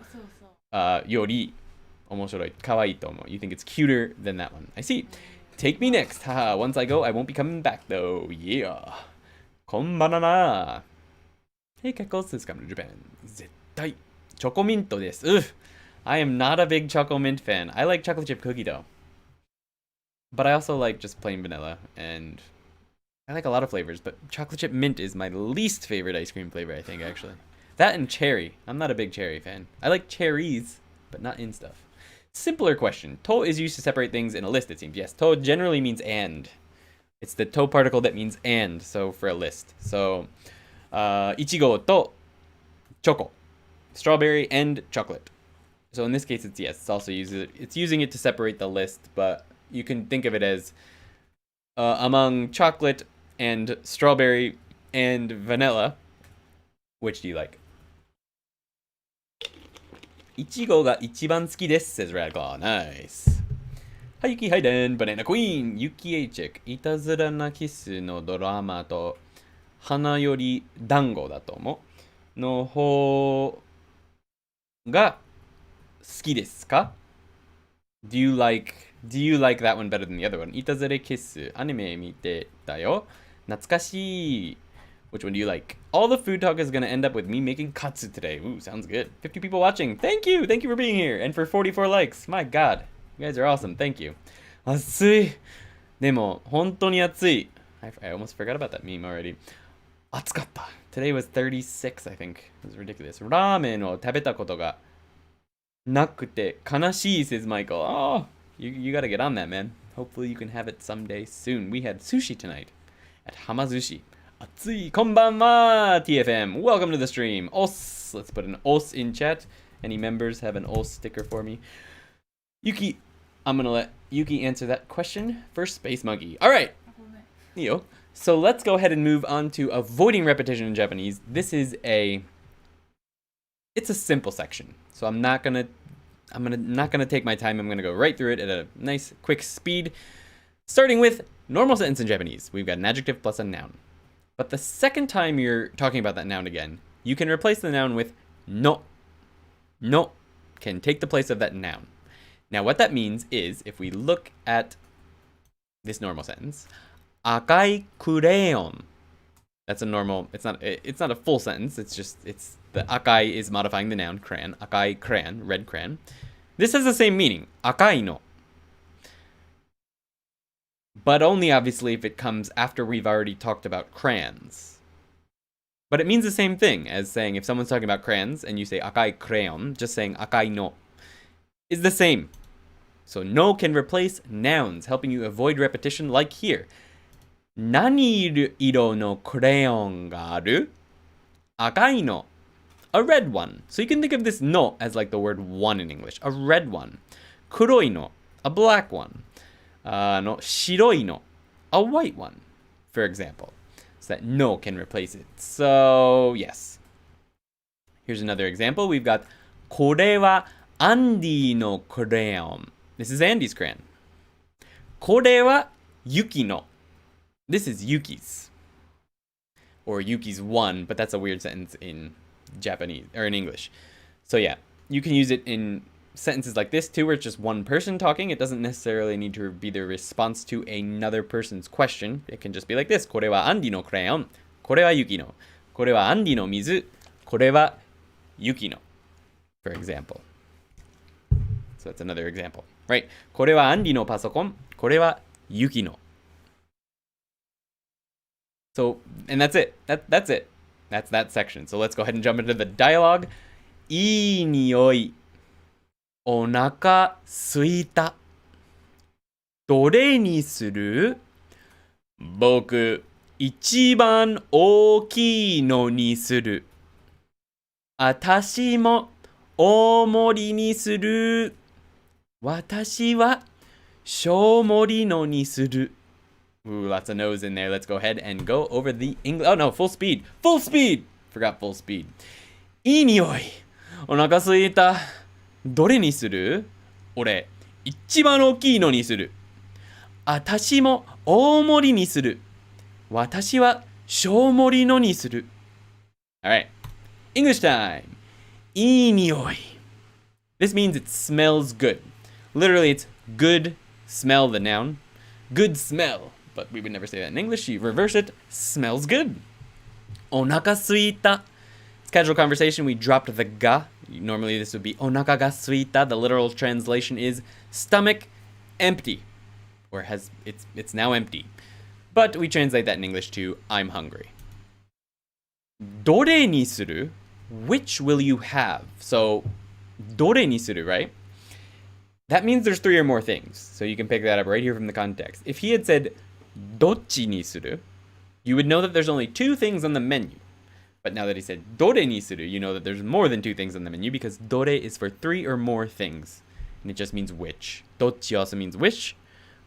より面白い。可愛いと思う。You think it's cuter than that one. I see. Take me next. Haha, once I go, I won't be coming back though. Yeah. こんばんは。Hey, Keckles, this is coming to Japan. 絶対チョコミントです。I am not a big choco mint fan. I like chocolate chip cookie though. But I also like just plain vanilla, and I like a lot of flavors, but chocolate chip mint is my least favorite ice cream flavor, I think, actually. That and cherry. I'm not a big cherry fan. I like cherries, but not in stuff. Simpler question. To is used to separate things in a list, it seems. Yes, to generally means and. It's the to particle that means and, so for a list. So, ichigo to choco. Strawberry and chocolate. So in this case, it's yes. It's also using it to separate the list, but you can think of it as among chocolate and strawberry and vanilla, which do you like? いちごが一番好きです says Radclaw. Nice. Hi Yuki, hi Dan, Banana Queen, Yuki H. いたずらなキスのドラマと花より団子だと思うの方が好きですか? Do you like that one better than the other one? いたずらキスアニメ見てたよ。懐かしい。Which one do you like? All the food talk is going to end up with me making katsu today. Ooh, sounds good. 50 people watching. Thank you. Thank you for being here. And for 44 likes. My God. You guys are awesome. Thank you. 暑い。でも、本当に暑い。I almost forgot about that meme already. 暑かった。Today was 36, I think. It was ridiculous. ラーメンを食べたことがなくて悲しい says Michael. Oh, you gotta get on that, man. Hopefully you can have it someday soon. We had sushi tonight at Hamazushi. 暑いこんばんは TFM. Welcome to the stream. Os. Let's put an os in chat. Any members have an os sticker for me? Yuki, I'm gonna let Yuki answer that question for Space Monkey. All right. Yo. So let's go ahead and move on to avoiding repetition in Japanese. It's a simple section. So I'm not gonna take my time. I'm gonna go right through it at a nice quick speed. Starting with normal sentence in Japanese. We've got an adjective plus a noun. But the second time you're talking about that noun again, you can replace the noun with no. No can take the place of that noun. Now what that means is, if we look at this normal sentence, 赤いクレヨン. That's a normal, it's not a full sentence, it's the akai is modifying the noun crayon, akai crayon, red crayon. This has the same meaning, akai no. But only obviously if it comes after we've already talked about crayons. But it means the same thing as saying if someone's talking about crayons and you say akai crayon, just saying akai no is the same. So no can replace nouns, helping you avoid repetition like here. 何色のクレヨンがある? 赤いの. A red one. So you can think of this no as like the word one in English. A red one. 黒いの. A black one. 白いの. A white one, for example. So that no can replace it. So, yes. Here's another example. We've got これはアンディのクレヨン. This is Andy's crayon. これはユキの. This is Yuki's. Or Yuki's one, but that's a weird sentence in Japanese, or in English. So yeah, you can use it in sentences like this too, where it's just one person talking. It doesn't necessarily need to be the response to another person's question. It can just be like this. これはアンディのクレヨン.これは雪の。これはアンディの水。これは雪の。For example. So that's another example. Right? これはアンディのパソコン。これは雪の。So, and that's it. That's it. That's that section. So let's go ahead and jump into the dialogue. いい匂い。お腹すいた。どれにする？僕、一番大きいのにする。あたしも大盛りにする。私は小盛りのにする。Ooh, lots of no's in there. Let's go ahead and go over the English. Oh no, full speed. Full speed! Forgot full speed. いい匂い。お腹すいた。どれにする？俺、一番大きいのにする。私も大盛りにする。私は小盛りのにする。Alright. English time. いい匂い. This means it smells good. Literally, it's good smell, the noun. Good smell. But we would never say that in English. You reverse it. Smells good. お腹すいた. It's casual conversation. We dropped the ga. Normally this would be お腹がすいた. The literal translation is stomach empty. Or it's now empty. But we translate that in English to I'm hungry. どれにする? Which will you have? So, どれにする, right? That means there's 3 or more things. So you can pick that up right here from the context. If he had said どっちにする, you would know that there's only 2 things on the menu. But now that he said どれにする, you know that there's more than 2 things on the menu because どれ is for 3 or more things. And it just means which. どっち also means which,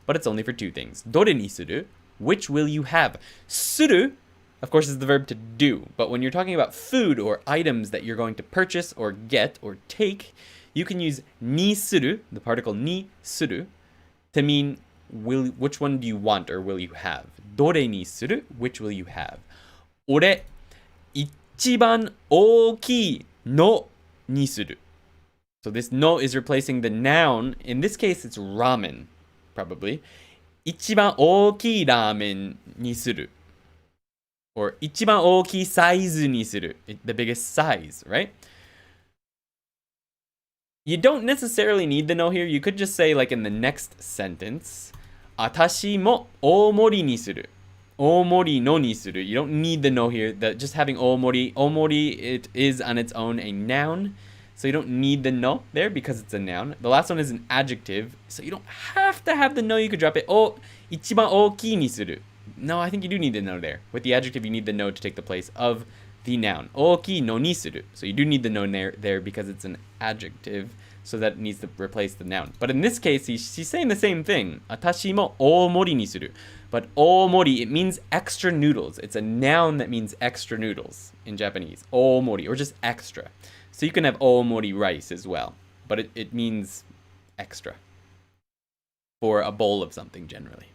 but it's only for 2 things. どれにする? Which will you have? する, of course, is the verb to do. But when you're talking about food or items that you're going to purchase or get or take, you can use にする, the particle にする, to mean which one do you want or will you have. どれにする? Which will you have? 俺、一番大きいのにする. So this no is replacing the noun. In this case, it's ramen, probably. 一番大きいラーメンにする. Or 一番大きいサイズにする. The biggest size, right? You don't necessarily need the no here. You could just say, like in the next sentence, 私も大盛りにする. 大盛りのにする. You don't need the no here. Just having 大盛り. 大盛り, it is on its own a noun. So you don't need the no there because it's a noun. The last one is an adjective. So you don't have to have the no. You could drop it. 一番大きいにする. No, I think you do need the no there. With the adjective, you need the no to take the place of the noun. 大きいのにする. So you do need the no there because it's an adjective. So that it needs to replace the noun. But in this case, she's saying the same thing. 私も大盛りにする. But 大盛り, it means extra noodles. It's a noun that means extra noodles in Japanese. 大盛り, or just extra. So you can have 大盛り rice as well. But it means extra. For a bowl of something generally.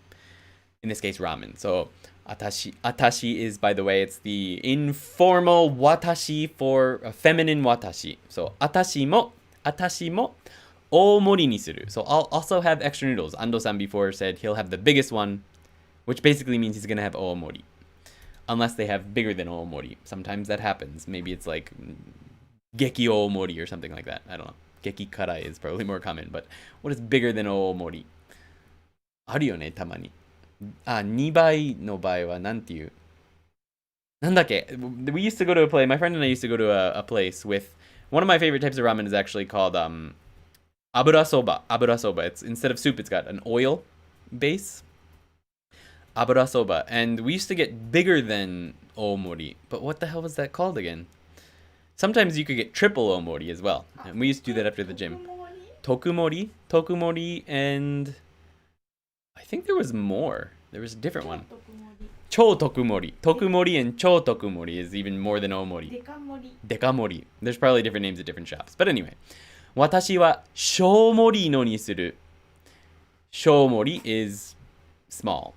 In this case, ramen. So, 私 is, by the way, it's the informal watashi for a feminine watashi. So, 私も大盛りにする. So, I'll also have extra noodles. Ando-san before said he'll have the biggest one, which basically means he's going to have 大盛り. Unless they have bigger than 大盛り. Sometimes that happens. Maybe it's like Genki 大盛り or something like that. I don't know. Genki karai is probably more common. But what is bigger than 大盛り? あるよね、たまに. 2倍の場合はなんていう? なんだっけ? We used to go to a place, my friend and I used to go to a place with, one of my favorite types of ramen is actually called abura soba. Abura soba. It's, instead of soup, it's got an oil base. Abura soba. And we used to get bigger than omori. But what the hell was that called again? Sometimes you could get triple omori as well. And we used to do that after the gym. Tokumori, and I think there was more. There was a different one. 超特盛り. Tokumori and 超特盛り is even more than omori. Dekamori. There's probably different names at different shops. But anyway. 私は小盛りのにする. 小盛り is small.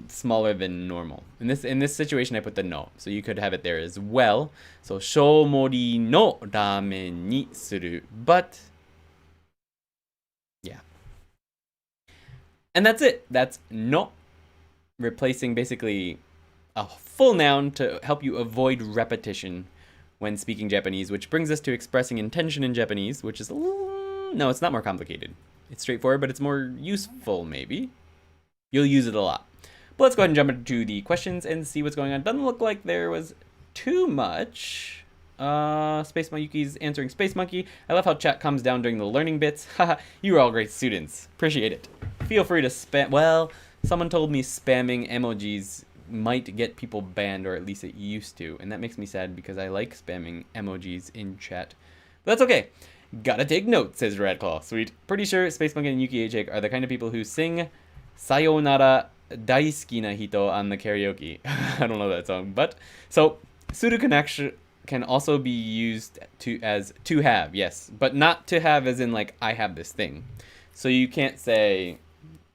Smaller than normal. In this situation, I put the no. So you could have it there as well. So 小盛りのラーメンにする. But yeah. And that's it. That's no. Replacing basically a full noun to help you avoid repetition when speaking Japanese, which brings us to expressing intention in Japanese, which is no, it's not more complicated. It's straightforward, but it's more useful, maybe. You'll use it a lot. But let's go ahead and jump into the questions and see what's going on. Doesn't look like there was too much. Space Monkey's answering Space Monkey. I love how chat comes down during the learning bits. Haha, you are all great students. Appreciate it. Feel free to spam. Well, someone told me spamming emojis might get people banned, or at least it used to. And that makes me sad because I like spamming emojis in chat. But that's okay. Gotta take notes, says Radclaw. Sweet. Pretty sure Space Monkey and Yuki H are the kind of people who sing Sayonara Daisuki na Hito on the karaoke. I don't know that song. But, so, suru can also be used as to have, yes. But not to have as in like, I have this thing. So you can't say,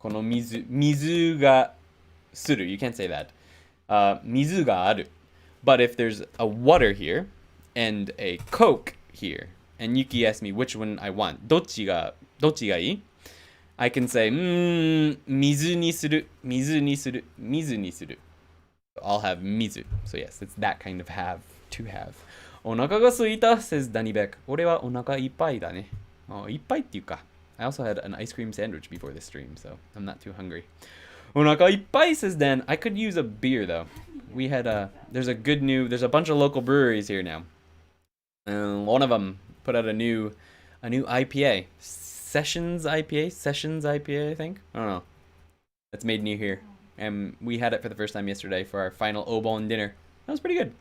kono mizu ga suru. You can't say that. Mizu ga aru. But if there's a water here, and a Coke here, and Yuki asks me which one I want, dochi ga ii? I can say, mizu ni suru, mizu ni suru, mizu ni suru. I'll have mizu. So yes, it's that kind of have, to have. Onaka ga suita, says Danibek. Ore wa onaka ippai da ne. Oh, ippaiっていうか. I also had an ice cream sandwich before this stream, so I'm not too hungry. Onaka ippai, says Dan. I could use a beer though. We had there's a bunch of local breweries here now. One of them put out a new IPA. Sessions IPA, I think. I don't know. That's made new here. And we had it for the first time yesterday for our final Obon dinner. That was pretty good.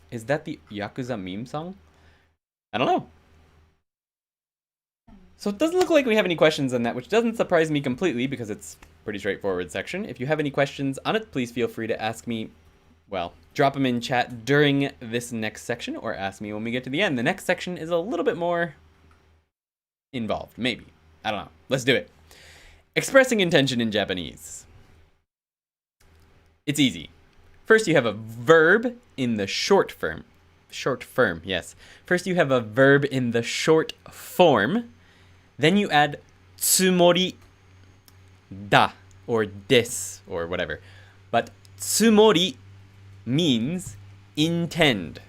Is that the Yakuza meme song? I don't know. So it doesn't look like we have any questions on that, which doesn't surprise me completely because it's a pretty straightforward section. If you have any questions on it, please feel free to ask me. Well, drop them in chat during this next section or ask me when we get to the end. The next section is a little bit more involved, maybe. I don't know. Let's do it. Expressing intention in Japanese. It's easy. First, you have a verb in the short form. Short form, yes. First, you have a verb in the short form. Then you add tsumori da or des or whatever. But tsumori means intend.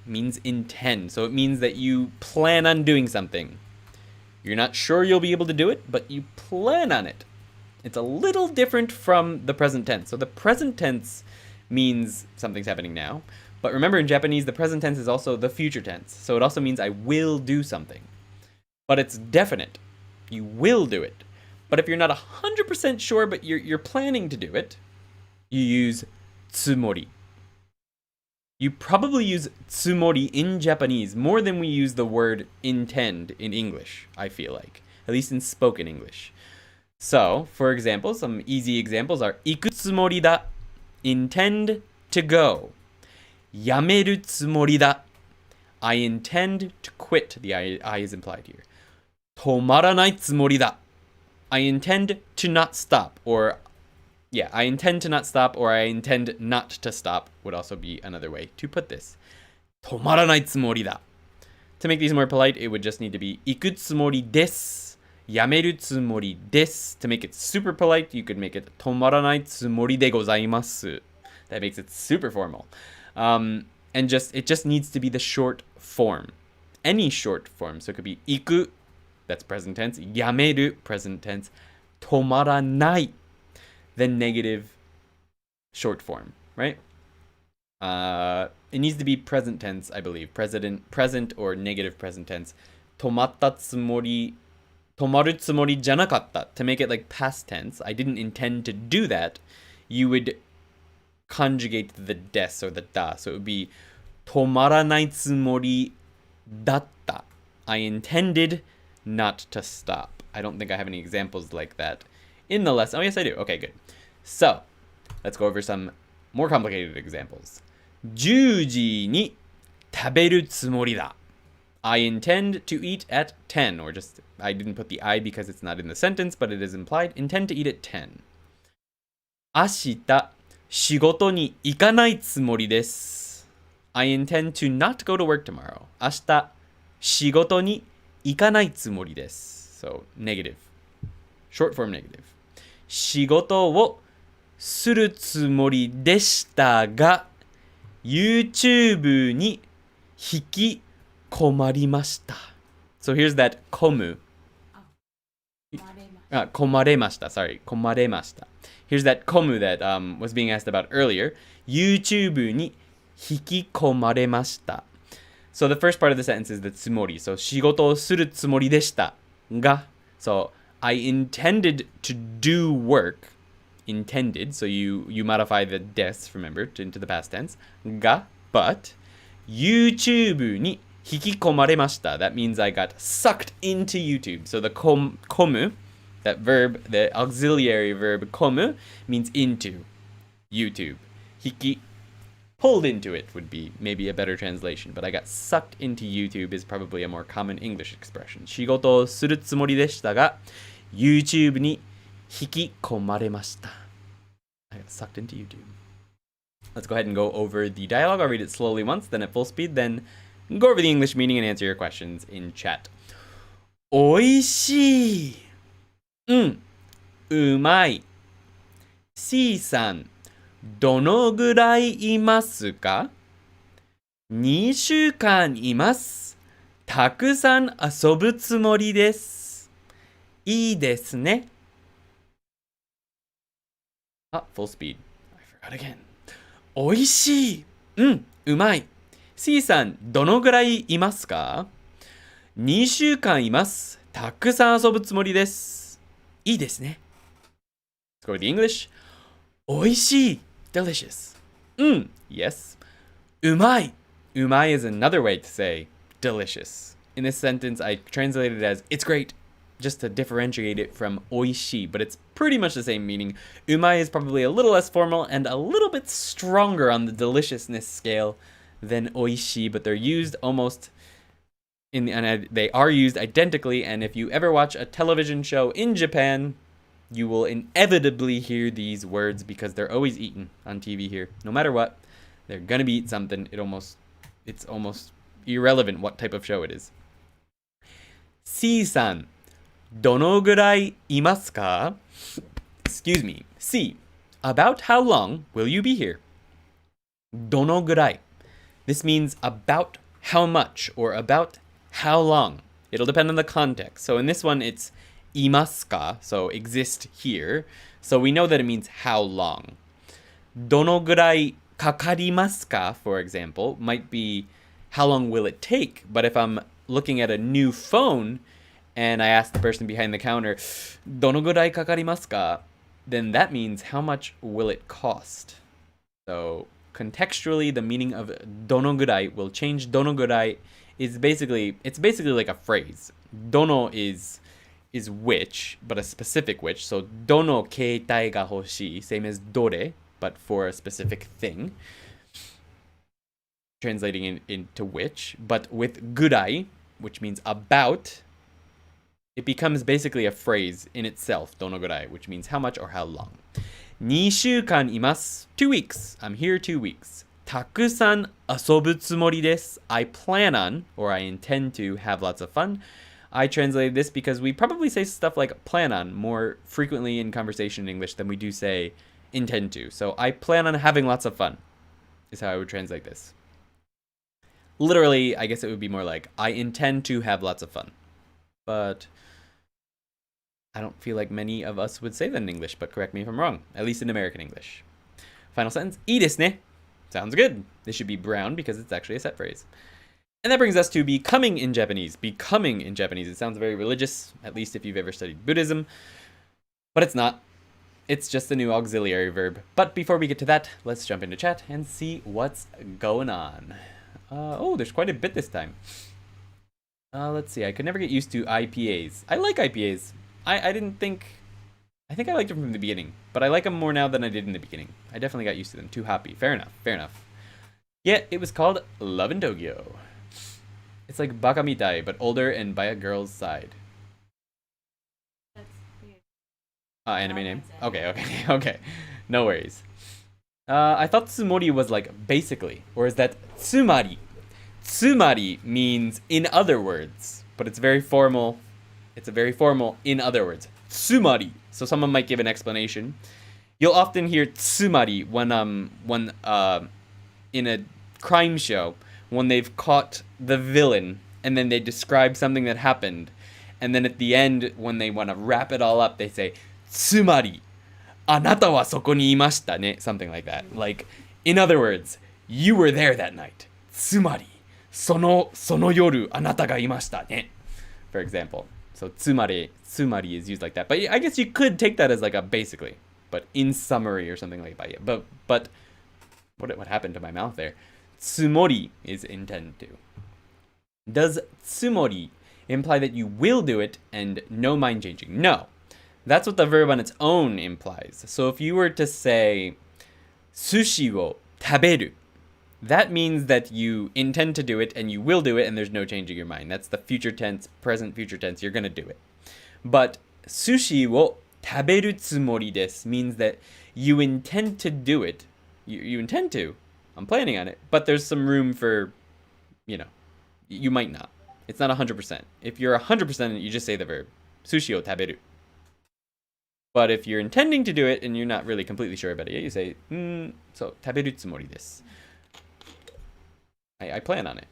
Means intend. So it means that you plan on doing something. You're not sure you'll be able to do it, but you plan on it. It's a little different from the present tense. So the present tense means something's happening now. But remember, in Japanese, the present tense is also the future tense. So it also means I will do something. But it's definite. You will do it. But if you're not 100% sure, but you're planning to do it, you use tsumori. You probably use tsumori in Japanese more than we use the word intend in English, I feel like. At least in spoken English. So, for example, some easy examples are iku tsumori da, intend to go. Yameru tsumori da, I intend to quit. The I is implied here. Tomaranai tsumori da, I intend to not stop. Or, yeah, I intend to not stop, or I intend not to stop would also be another way to put this. Tomaranai tsumori da. To make these more polite, it would just need to be iku tsumori desu, yameru tsumori desu. To make it super polite, you could make it tomaranai tsumori de gozaimasu. That makes it super formal. And it just needs to be the short form. Any short form. So it could be iku, that's present tense, yameru, present tense, tomaranai, then negative short form, right? It needs to be present tense, I believe. Present or negative present tense. Tomatta tsumori, tomaru tsumori janakatta. To make it like past tense, I didn't intend to do that. You would conjugate the des or the da. So it would be tomaranai tsumori datta. I intended not to stop. I don't think I have any examples like that in the lesson. Oh, yes, I do. Okay, good. So, let's go over some more complicated examples. 10時に食べるつもりだ. I intend to eat at 10, or just, I didn't put the I because it's not in the sentence, but it is implied. Intend to eat at 10. 明日仕事に行かないつもりです. I intend to not go to work tomorrow. 明日仕事に行かないつもりです. So, negative. Short form negative. 仕事をするつもりでしたが、YouTube に引き込まれました。So here's that 込む。込まれました。Sorry, 込まれました。Here's that 込む that was being asked about earlier. YouTube に引き込まれました。So the first part of the sentence is the つもり. So 仕事をするつもりでしたが. So I intended to do work. Intended. So you modify the des, remember, into the past tense. が, but YouTube に引き込まれました. That means I got sucked into YouTube. So the 込む, that verb, the auxiliary verb 込む means into YouTube. 引き pulled into it would be maybe a better translation, but I got sucked into YouTube is probably a more common English expression. 仕事をするつもりでしたが YouTube に引き込まれました. I got sucked into YouTube. Let's go ahead and go over the dialogue. I'll read it slowly once, then at full speed, then go over the English meaning and answer your questions in chat. おいしい。うまい。C さん、どのぐらいいますか？ 2 週間います。たくさん遊ぶつもりです。いいですね。full speed. I forgot again. おいしい。うまい。C さん、どのぐらいいますか？ 2 週間います。たくさん遊ぶつもりです。いいですね。Let's go with the English. おいしい。Delicious. Yes. うまい. うまい is another way to say delicious. In this sentence, I translated it as it's great, just to differentiate it from おいしい, but it's pretty much the same meaning. うまい is probably a little less formal and a little bit stronger on the deliciousness scale than おいしい, but they're used almost they are used identically, and if you ever watch a television show in Japan, you will inevitably hear these words because they're always eaten on TV here. No matter what, they're gonna be eating something. It's almost irrelevant what type of show it is. C さん、どのぐらいいますか? Excuse me. C. About how long will you be here? どのぐらい. This means about how much or about how long. It'll depend on the context. So in this one, it's いますか, so exist here. So we know that it means how long. どのぐらいかかりますか, for example, might be how long will it take? But if I'm looking at a new phone and I ask the person behind the counter, どのぐらいかかりますか, then that means how much will it cost? So contextually, the meaning of どのぐらい will change. どのぐらい it's basically like a phrase. どの is which, but a specific which. So どの携帯が欲しい, same as どれ, but for a specific thing. Translating into which, but with ぐらい, which means about, it becomes basically a phrase in itself, どのぐらい, which means how much or how long. 2週間います. 2 weeks. I'm here 2 weeks. たくさん遊ぶつもりです. I plan on, or I intend to have lots of fun. I translated this because we probably say stuff like plan on more frequently in conversation in English than we do say intend to. So I plan on having lots of fun is how I would translate this. Literally, I guess it would be more like I intend to have lots of fun. But I don't feel like many of us would say that in English, but correct me if I'm wrong, at least in American English. Final sentence, いいですね. Sounds good. This should be brown because it's actually a set phrase. And that brings us to becoming in Japanese. Becoming in Japanese. It sounds very religious, at least if you've ever studied Buddhism. But it's not. It's just a new auxiliary verb. But before we get to that, let's jump into chat and see what's going on. There's quite a bit this time. Let's see. I could never get used to IPAs. I like IPAs. I think I liked them from the beginning, but I like them more now than I did in the beginning. I definitely got used to them. Too hoppy. Fair enough. Yet it was called Love in Tokyo. It's like Baka Mitai, but older and by a girl's side. That's weird. Anime name? Okay. No worries. I thought tsumori was like basically, or is that tsumari? Tsumari means in other words, but it's very formal. It's a very formal in other words. Tsumari. So someone might give an explanation. You'll often hear tsumari when in a crime show when they've caught the villain and then they describe something that happened, and then at the end when they want to wrap it all up they say tsumari anata wa soko ni imashita ne, something like that. Like, in other words, you were there that night. Tsumari sono yoru anata ga imashita ne, for example. So tsumari is used like that. But I guess you could take that as like a basically, but in summary or something like that. But what happened to my mouth there? Tsumori is intended to. Does tsumori imply that you will do it and no mind changing? No. That's what the verb on its own implies. So if you were to say sushi wo taberu, that means that you intend to do it and you will do it and there's no changing your mind. That's the future tense, present future tense. You're going to do it. But sushi wo taberu tsumori desu means that you intend to do it. You intend to. I'm planning on it. But there's some room for, you might not. It's not 100%. If you're 100%, you just say the verb. Sushi wo taberu. But if you're intending to do it and you're not really completely sure about it, you say, so taberu tsumori desu. I plan on it.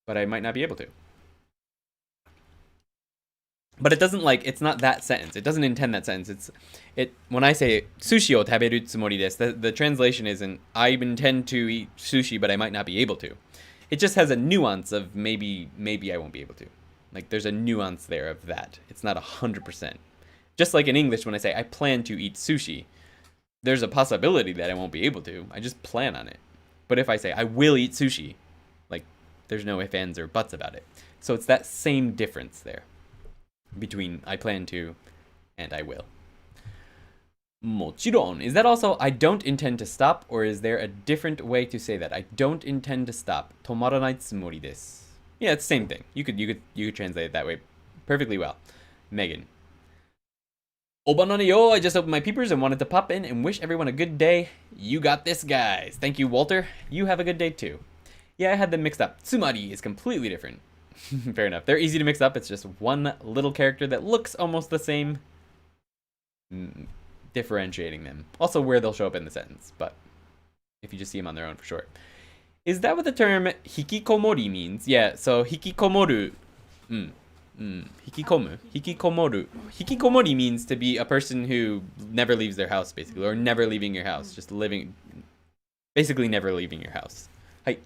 But I might not be able to. But it doesn't it's not that sentence. It doesn't intend that sentence. When I say sushi o taberu tsumori desu, the translation isn't I intend to eat sushi, but I might not be able to. It just has a nuance of maybe I won't be able to. Like there's a nuance there of that. It's not 100%. Just like in English when I say I plan to eat sushi, there's a possibility that I won't be able to. I just plan on it. But if I say I will eat sushi, there's no ifs, ands, or buts about it. So it's that same difference there between I plan to and I will. Mochiron. Is that also I don't intend to stop, or is there a different way to say that? I don't intend to stop. Tomaranai tsumori desu. Yeah, it's the same thing. You could translate it that way perfectly well. Megan. Obanane yo, I just opened my peepers and wanted to pop in and wish everyone a good day. You got this, guys. Thank you, Walter. You have a good day, too. Yeah, I had them mixed up. Tsumari is completely different. Fair enough. They're easy to mix up. It's just one little character that looks almost the same. Differentiating them. Also where they'll show up in the sentence, but if you just see them on their own for sure. Is that what the term hikikomori means? Yeah, so hikikomoru. Hikikomu. Hikikomoru. Hikikomori means to be a person who never leaves their house, basically, or never leaving your house. Just living, basically never leaving your house. Hi.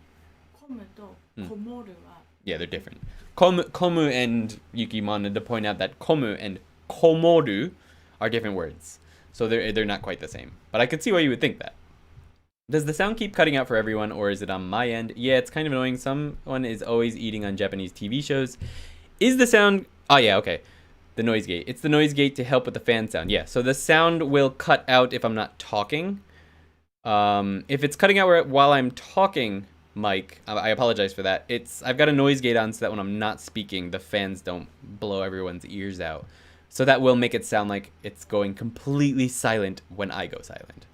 Yeah, they're different. Komu and Yuki wanted to point out that komu and komoru are different words. So they're not quite the same. But I could see why you would think that. Does the sound keep cutting out for everyone, or is it on my end? Yeah, it's kind of annoying. Someone is always eating on Japanese TV shows. Is the sound... Oh, yeah, okay. The noise gate. It's the noise gate to help with the fan sound. Yeah, so the sound will cut out if I'm not talking. If it's cutting out while I'm talking, Mike, I apologize for that. I've got a noise gate on so that when I'm not speaking, the fans don't blow everyone's ears out. So that will make it sound like it's going completely silent when I go silent.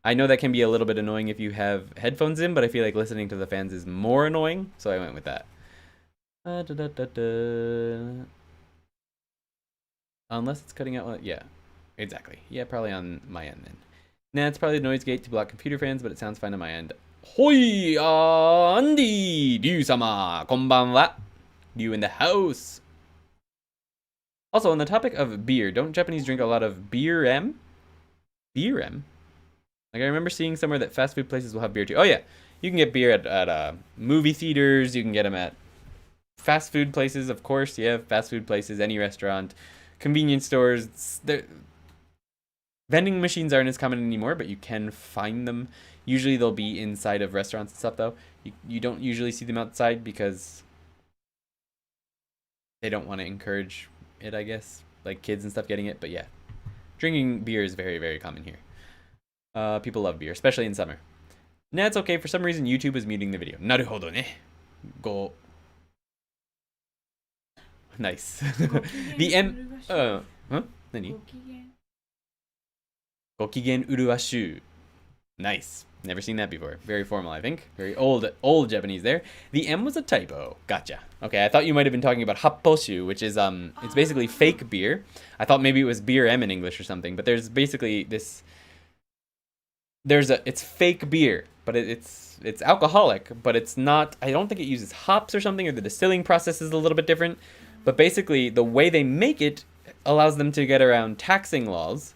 I know that can be a little bit annoying if you have headphones in, but I feel like listening to the fans is more annoying, so I went with that. Unless it's cutting out... Yeah, exactly. Yeah, probably on my end then. Nah, it's probably the noise gate to block computer fans, but it sounds fine on my end. Hoi! Andy! Ryu-sama! Konbanwa! Ryu in the house! Also, on the topic of beer, don't Japanese drink a lot of beer M? Beer M? Like, I remember seeing somewhere that fast food places will have beer too. Oh, yeah. You can get beer at movie theaters. You can get them at fast food places, of course. Yeah, fast food places, any restaurant. Convenience stores. Vending machines aren't as common anymore, but you can find them. Usually they'll be inside of restaurants and stuff, though. You don't usually see them outside because they don't want to encourage it, I guess. Like kids and stuff getting it, but yeah. Drinking beer is very, very common here. People love beer, especially in summer. Nah, it's okay. For some reason, YouTube is muting the video. Naruhodo ne. Go. Nice. The M... huh? Nani? Gokigen uruwashu. Nice. Never seen that before. Very formal, I think. Very old Japanese there. The M was a typo. Gotcha. Okay, I thought you might have been talking about happoshu, which is it's basically fake beer. I thought maybe it was beer M in English or something, but there's basically this. It's fake beer, but it's alcoholic, but it's not. I don't think it uses hops or something, or the distilling process is a little bit different. But basically, the way they make it allows them to get around taxing laws.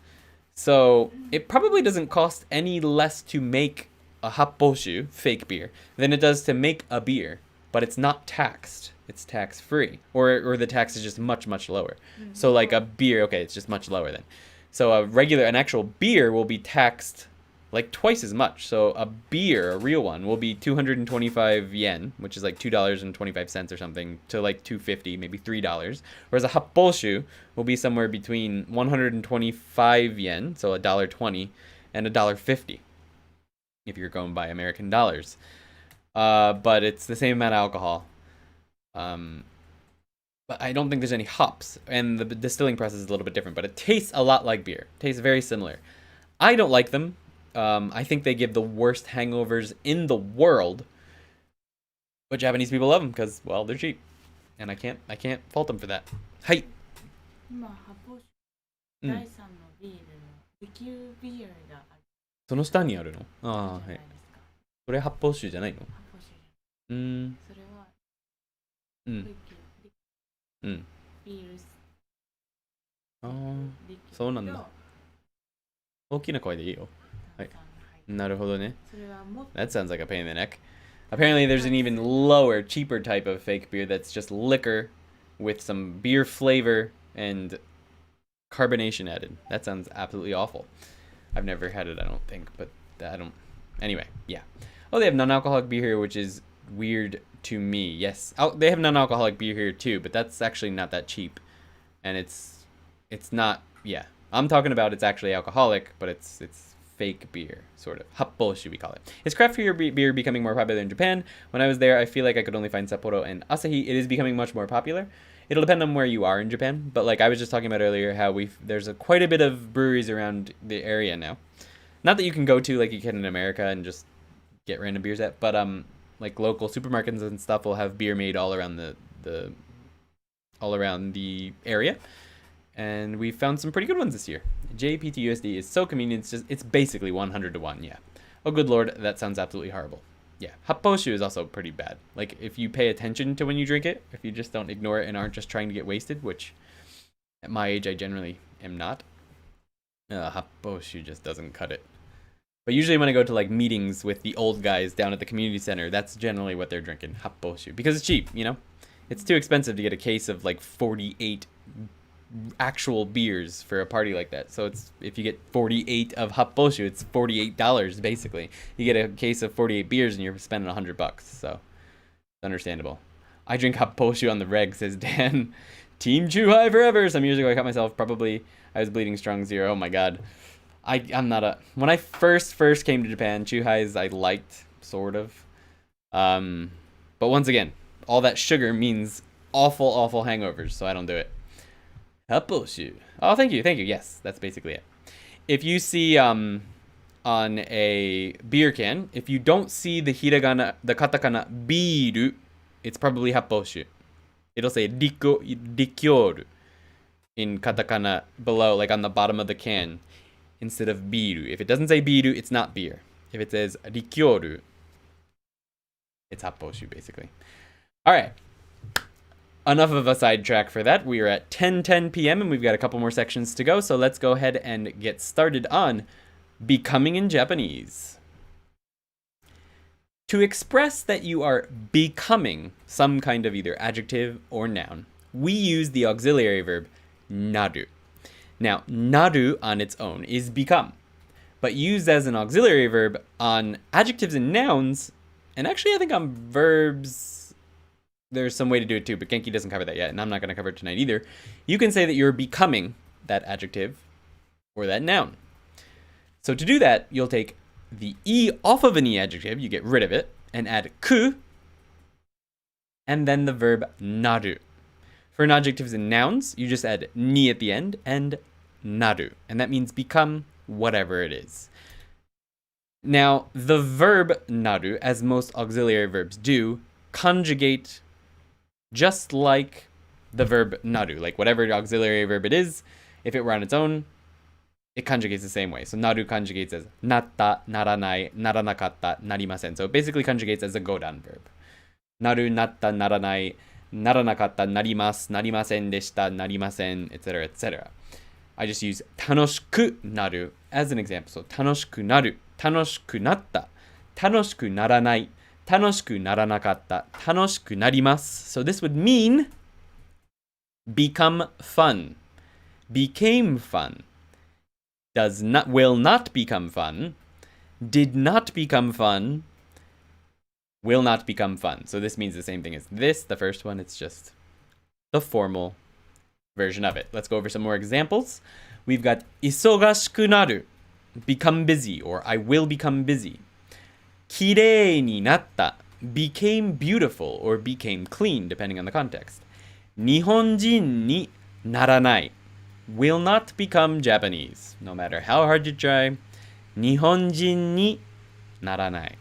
So it probably doesn't cost any less to make a happoshu, fake beer, than it does to make a beer. But it's not taxed. It's tax-free. Or the tax is just much, much lower. So like a beer, okay, it's just much lower then. So an actual beer will be taxed like twice as much. So a beer, a real one, will be 225 yen, which is like $2.25 or something, to like 250, maybe $3. Whereas a happoshu will be somewhere between 125 yen, so $1.20, and $1.50, if you're going by American dollars. But it's the same amount of alcohol. But I don't think there's any hops, and the distilling process is a little bit different, but it tastes a lot like beer. It tastes very similar. I don't like them. I think they give the worst hangovers in the world, but Japanese people love them because, well, they're cheap, and I can't fault them for that. Hi. 今発泡酒第3のビールのリキュービールがあるその下にあるの？ああ、はい。じゃないですか。それ発泡酒じゃないの？発泡酒じゃない。それはリキュービールああ、そうなんだ。大きな声でいいよ。はい。なるほどね。That sounds like a pain in the neck. Apparently there's an even lower, cheaper type of fake beer that's just liquor with some beer flavor and carbonation added. That sounds absolutely awful. I've never had it, I don't think, but I don't... Anyway, yeah. Oh, they have non-alcoholic beer here, which is weird to me. Yes, they have non-alcoholic beer here too, but that's actually not that cheap. And it's not... Yeah. I'm talking about it's actually alcoholic, but it's fake beer, sort of. Happoshu, we call it. Is craft beer becoming more popular in Japan? When I was there, I feel like I could only find Sapporo and Asahi. It is becoming much more popular. It'll depend on where you are in Japan, but like I was just talking about earlier, how there's quite a bit of breweries around the area now. Not that you can go to like you can in America and just get random beers at, but like local supermarkets and stuff will have beer made all around the area. And we found some pretty good ones this year. JPTUSD is so convenient, it's basically 100 to 1, yeah. Oh good lord, that sounds absolutely horrible. Yeah, happoshu is also pretty bad. Like, if you pay attention to when you drink it, if you just don't ignore it and aren't just trying to get wasted, which at my age I generally am not, happoshu just doesn't cut it. But usually when I go to like meetings with the old guys down at the community center, that's generally what they're drinking, happoshu. Because it's cheap, you know? It's too expensive to get a case of like 48 actual beers for a party like that. So it's if you get 48 of happoshu, it's $48 basically. You get a case of 48 beers and you're spending $100. So it's understandable. I drink happoshu on the reg, says Dan. Team Chuhai forever. Some years ago I cut myself. Probably I was bleeding strong 0. Oh my god. I'm not a... When I first came to Japan, Chuhais I liked, sort of. But once again, all that sugar means awful hangovers, so I don't do it. Happoshu. Oh, thank you. Yes, that's basically it. If you see on a beer can, if you don't see the hiragana, the katakana biru, it's probably happoshu. It'll say rikyoru in katakana below, like on the bottom of the can, instead of biru. If it doesn't say biru, it's not beer. If it says rikyoru, it's happoshu, basically. All right. Enough of a sidetrack for that. We are at 10:10 p.m. and we've got a couple more sections to go. So let's go ahead and get started on becoming in Japanese. To express that you are becoming some kind of either adjective or noun, we use the auxiliary verb naru. Now, naru on its own is become, but used as an auxiliary verb on adjectives and nouns, and actually I think on verbs, there's some way to do it too, but Genki doesn't cover that yet, and I'm not going to cover it tonight either. You can say that you're becoming that adjective or that noun. So to do that, you'll take the E off of any adjective, you get rid of it, and add ku, and then the verb naru. For adjectives and nouns, you just add ni at the end and naru, and that means become whatever it is. Now, the verb naru, as most auxiliary verbs do, conjugate just like the verb naru. Like whatever auxiliary verb it is, if it were on its own, it conjugates the same way. So naru conjugates as natta, naranai, naranakatta, narimasen. So it basically conjugates as a godan verb. Naru, natta, naranai, naranakatta, narimasu, narimasen deshita, narimasen, etc., etc. I just use tanoshiku naru as an example. So tanoshiku naru, tanoshiku natta, tanoshiku naranai, tanoshiku naranakatta, tanoshiku narimasu. So this would mean become fun, became fun, will not become fun, did not become fun, will not become fun. So this means the same thing as this, the first one. It's just the formal version of it. Let's go over some more examples. We've got isogashiku naru, become busy, or I will become busy. Kirei ni natta, became beautiful, or became clean, depending on the context. Nihonjin ni naranai, will not become Japanese, no matter how hard you try. Nihonjin ni naranai.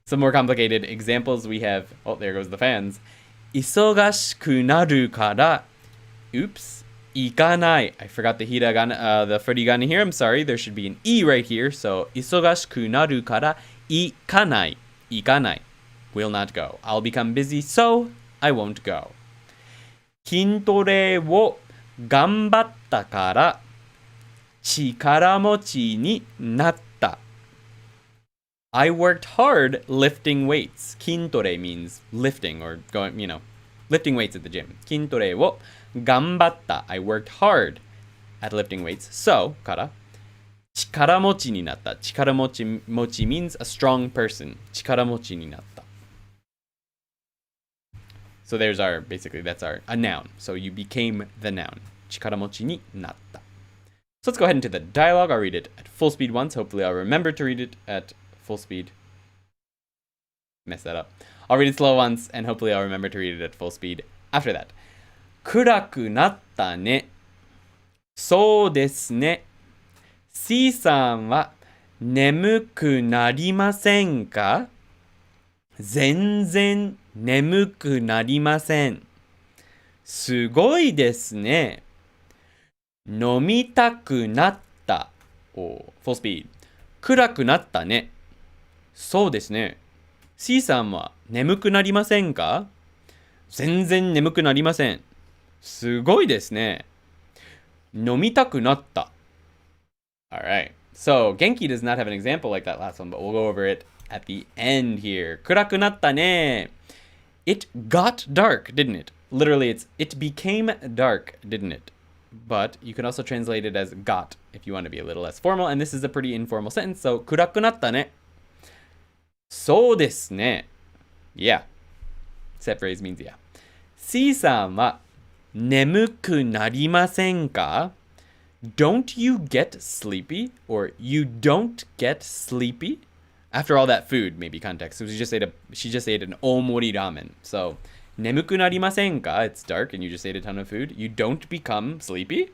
Some more complicated examples we have. Oh, there goes the fans. Isogashiku naru kara. Oops. Ikanai. I forgot the hiragana, the furigana here. I'm sorry. There should be an E right here. So, isogashiku naru kara ikanai. Ikanai. Will not go. I'll become busy, so I won't go. Kintore wo gambatta kara chikaramochi ni natta. I worked hard lifting weights. Kintore means lifting or going, lifting weights at the gym. Kintore wo gambatta. I worked hard at lifting weights. So, kara, chikaramochi ni natta. Chikaramochi means a strong person. Chikaramochi ni natta. So there's that's a noun. So you became the noun. Chikaramochi ni natta. So let's go ahead into the dialogue. I'll read it at full speed once. Hopefully I'll remember to read it at full speed. Mess that up. I'll read it slow once, and hopefully I'll remember to read it at full speed after that. Kuraku natta ne. So desu ne. C-san wa nemuku narimasen ka? Zenzen nemuku narimasen. Sugoi desu ne. Nomitaku natta. Oh, full speed. Kuraku natta ne. そうですね。C さんは眠くなりませんか？全然眠くなりません。すごいですね。飲みたくなった。Alright. So, Genki does not have an example like that last one, but we'll go over it at the end here. 暗くなったね。It got dark, didn't it? Literally, it became dark, didn't it? But you can also translate it as got if you want to be a little less formal, and this is a pretty informal sentence, so 暗くなったね。そうですね。Yeah. Set phrase means yeah. C さんは眠くなりませんか? Don't you get sleepy? Or you don't get sleepy? After all that food, maybe context. So she just ate an omori ramen. So, 眠くなりませんか? It's dark and you just ate a ton of food. You don't become sleepy?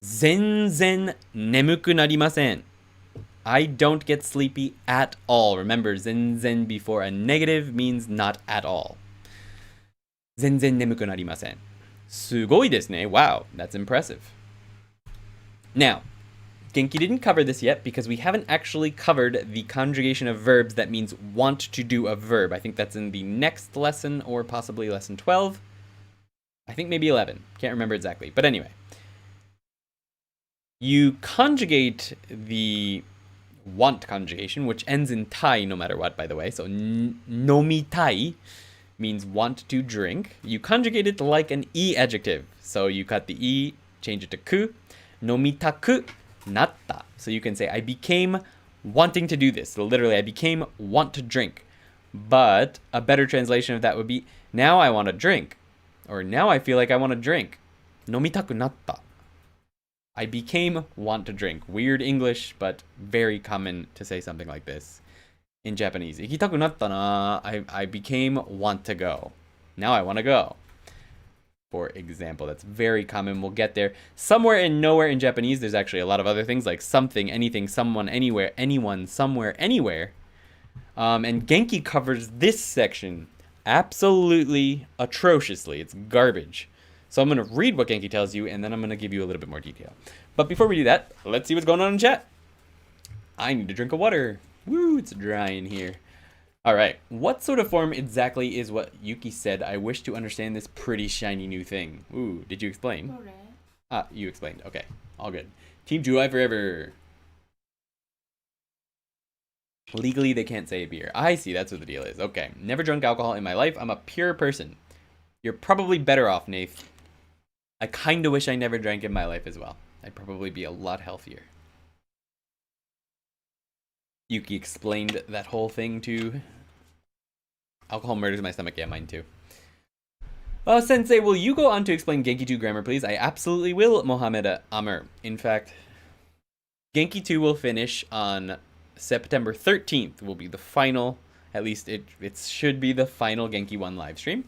全然眠くなりません. I don't get sleepy at all. Remember, zenzen before a negative means not at all. 全然眠くなりません. すごいですね. Wow, that's impressive. Now, Genki didn't cover this yet because we haven't actually covered the conjugation of verbs that means want to do a verb. I think that's in the next lesson or possibly lesson 12. I think maybe 11. Can't remember exactly. But anyway, you conjugate the want conjugation, which ends in tai no matter what, by the way. So nomitai means want to drink. You conjugate it like an e adjective. So you cut the e, change it to ku. Nomitaku natta. So you can say, I became wanting to do this. So literally, I became want to drink. But a better translation of that would be, now I want to drink. Or now I feel like I want to drink. Nomitaku natta. I became want to drink. Weird English, but very common to say something like this in Japanese. Ikitaku natta na. I became want to go. Now I want to go. for example. That's very common. We'll get there. Somewhere and nowhere in Japanese, there's actually a lot of other things like something, anything, someone, anywhere, anyone, somewhere, anywhere. And Genki covers this section absolutely atrociously. It's garbage. So I'm going to read what Genki tells you, and then I'm going to give you a little bit more detail. But before we do that, let's see what's going on in chat. I need a drink of water. Woo, it's dry in here. All right, what sort of form exactly is what Yuki said? I wish to understand this pretty shiny new thing. Ooh, did you explain? Ah, you explained. Okay, all good. Team July forever. Legally, they can't say beer. I see, that's what the deal is. Okay, never drunk alcohol in my life. I'm a pure person. You're probably better off, Nath. I kind of wish I never drank in my life as well. I'd probably be a lot healthier. Yuki explained that whole thing too. Alcohol murders my stomach. Yeah, mine too. Sensei, will you go on to explain Genki 2 grammar, please? I absolutely will, Mohammed Amr. In fact, Genki 2 will finish on September 13th. Will be the final, at least it should be the final Genki 1 live stream.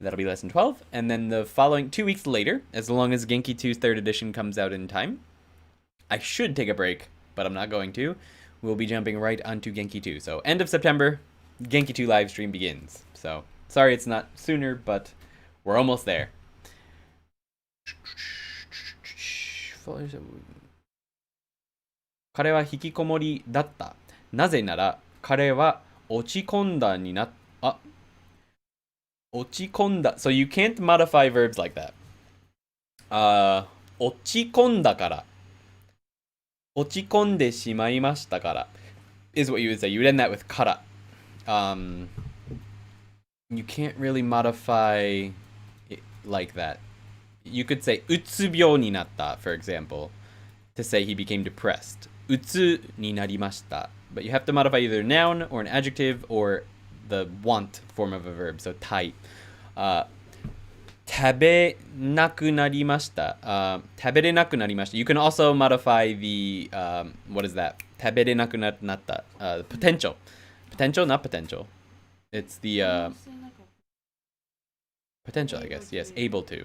That'll be lesson 12. And then the following 2 weeks later, as long as Genki 2's 3rd edition comes out in time, I should take a break, but I'm not going to. We'll be jumping right onto Genki 2. So end of September, Genki 2 live stream begins. So sorry it's not sooner, but we're almost there. 彼は引きこもりだった。なぜなら彼は落ち込んだになっあ落ち込んだ So you can't modify verbs like that. 落ち込んだから落ち込んでしまいましたから is what you would say. You would end that with から。You can't really modify it like that. You could say うつ病になった for example, to say he became depressed. うつになりました But you have to modify either a noun or an adjective or the want form of a verb. So たい。食べなくなりました。食べれなくなりました。You can also modify the, what is that? 食べれなくなった。Potential. Potential, not potential. It's the, potential, I guess. Yes, able to.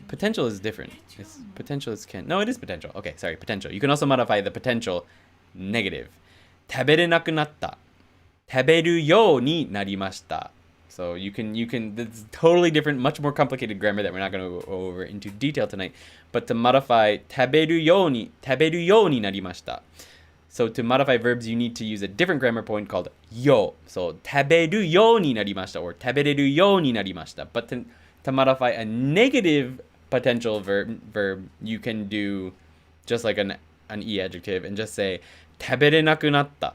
Potential is different. It's, potential is can. No, it is potential. Okay, sorry, potential. You can also modify the potential negative. 食べれなくなった。食べるようになりました。So you can, it's totally different, much more complicated grammar that we're not going to go over into detail tonight. But to modify 食べるようになりました. So to modify verbs, you need to use a different grammar point called よ. So 食べるようになりました or 食べれるようになりました. But to modify a negative potential verb, you can do just like an e adjective and just say 食べれなくなった。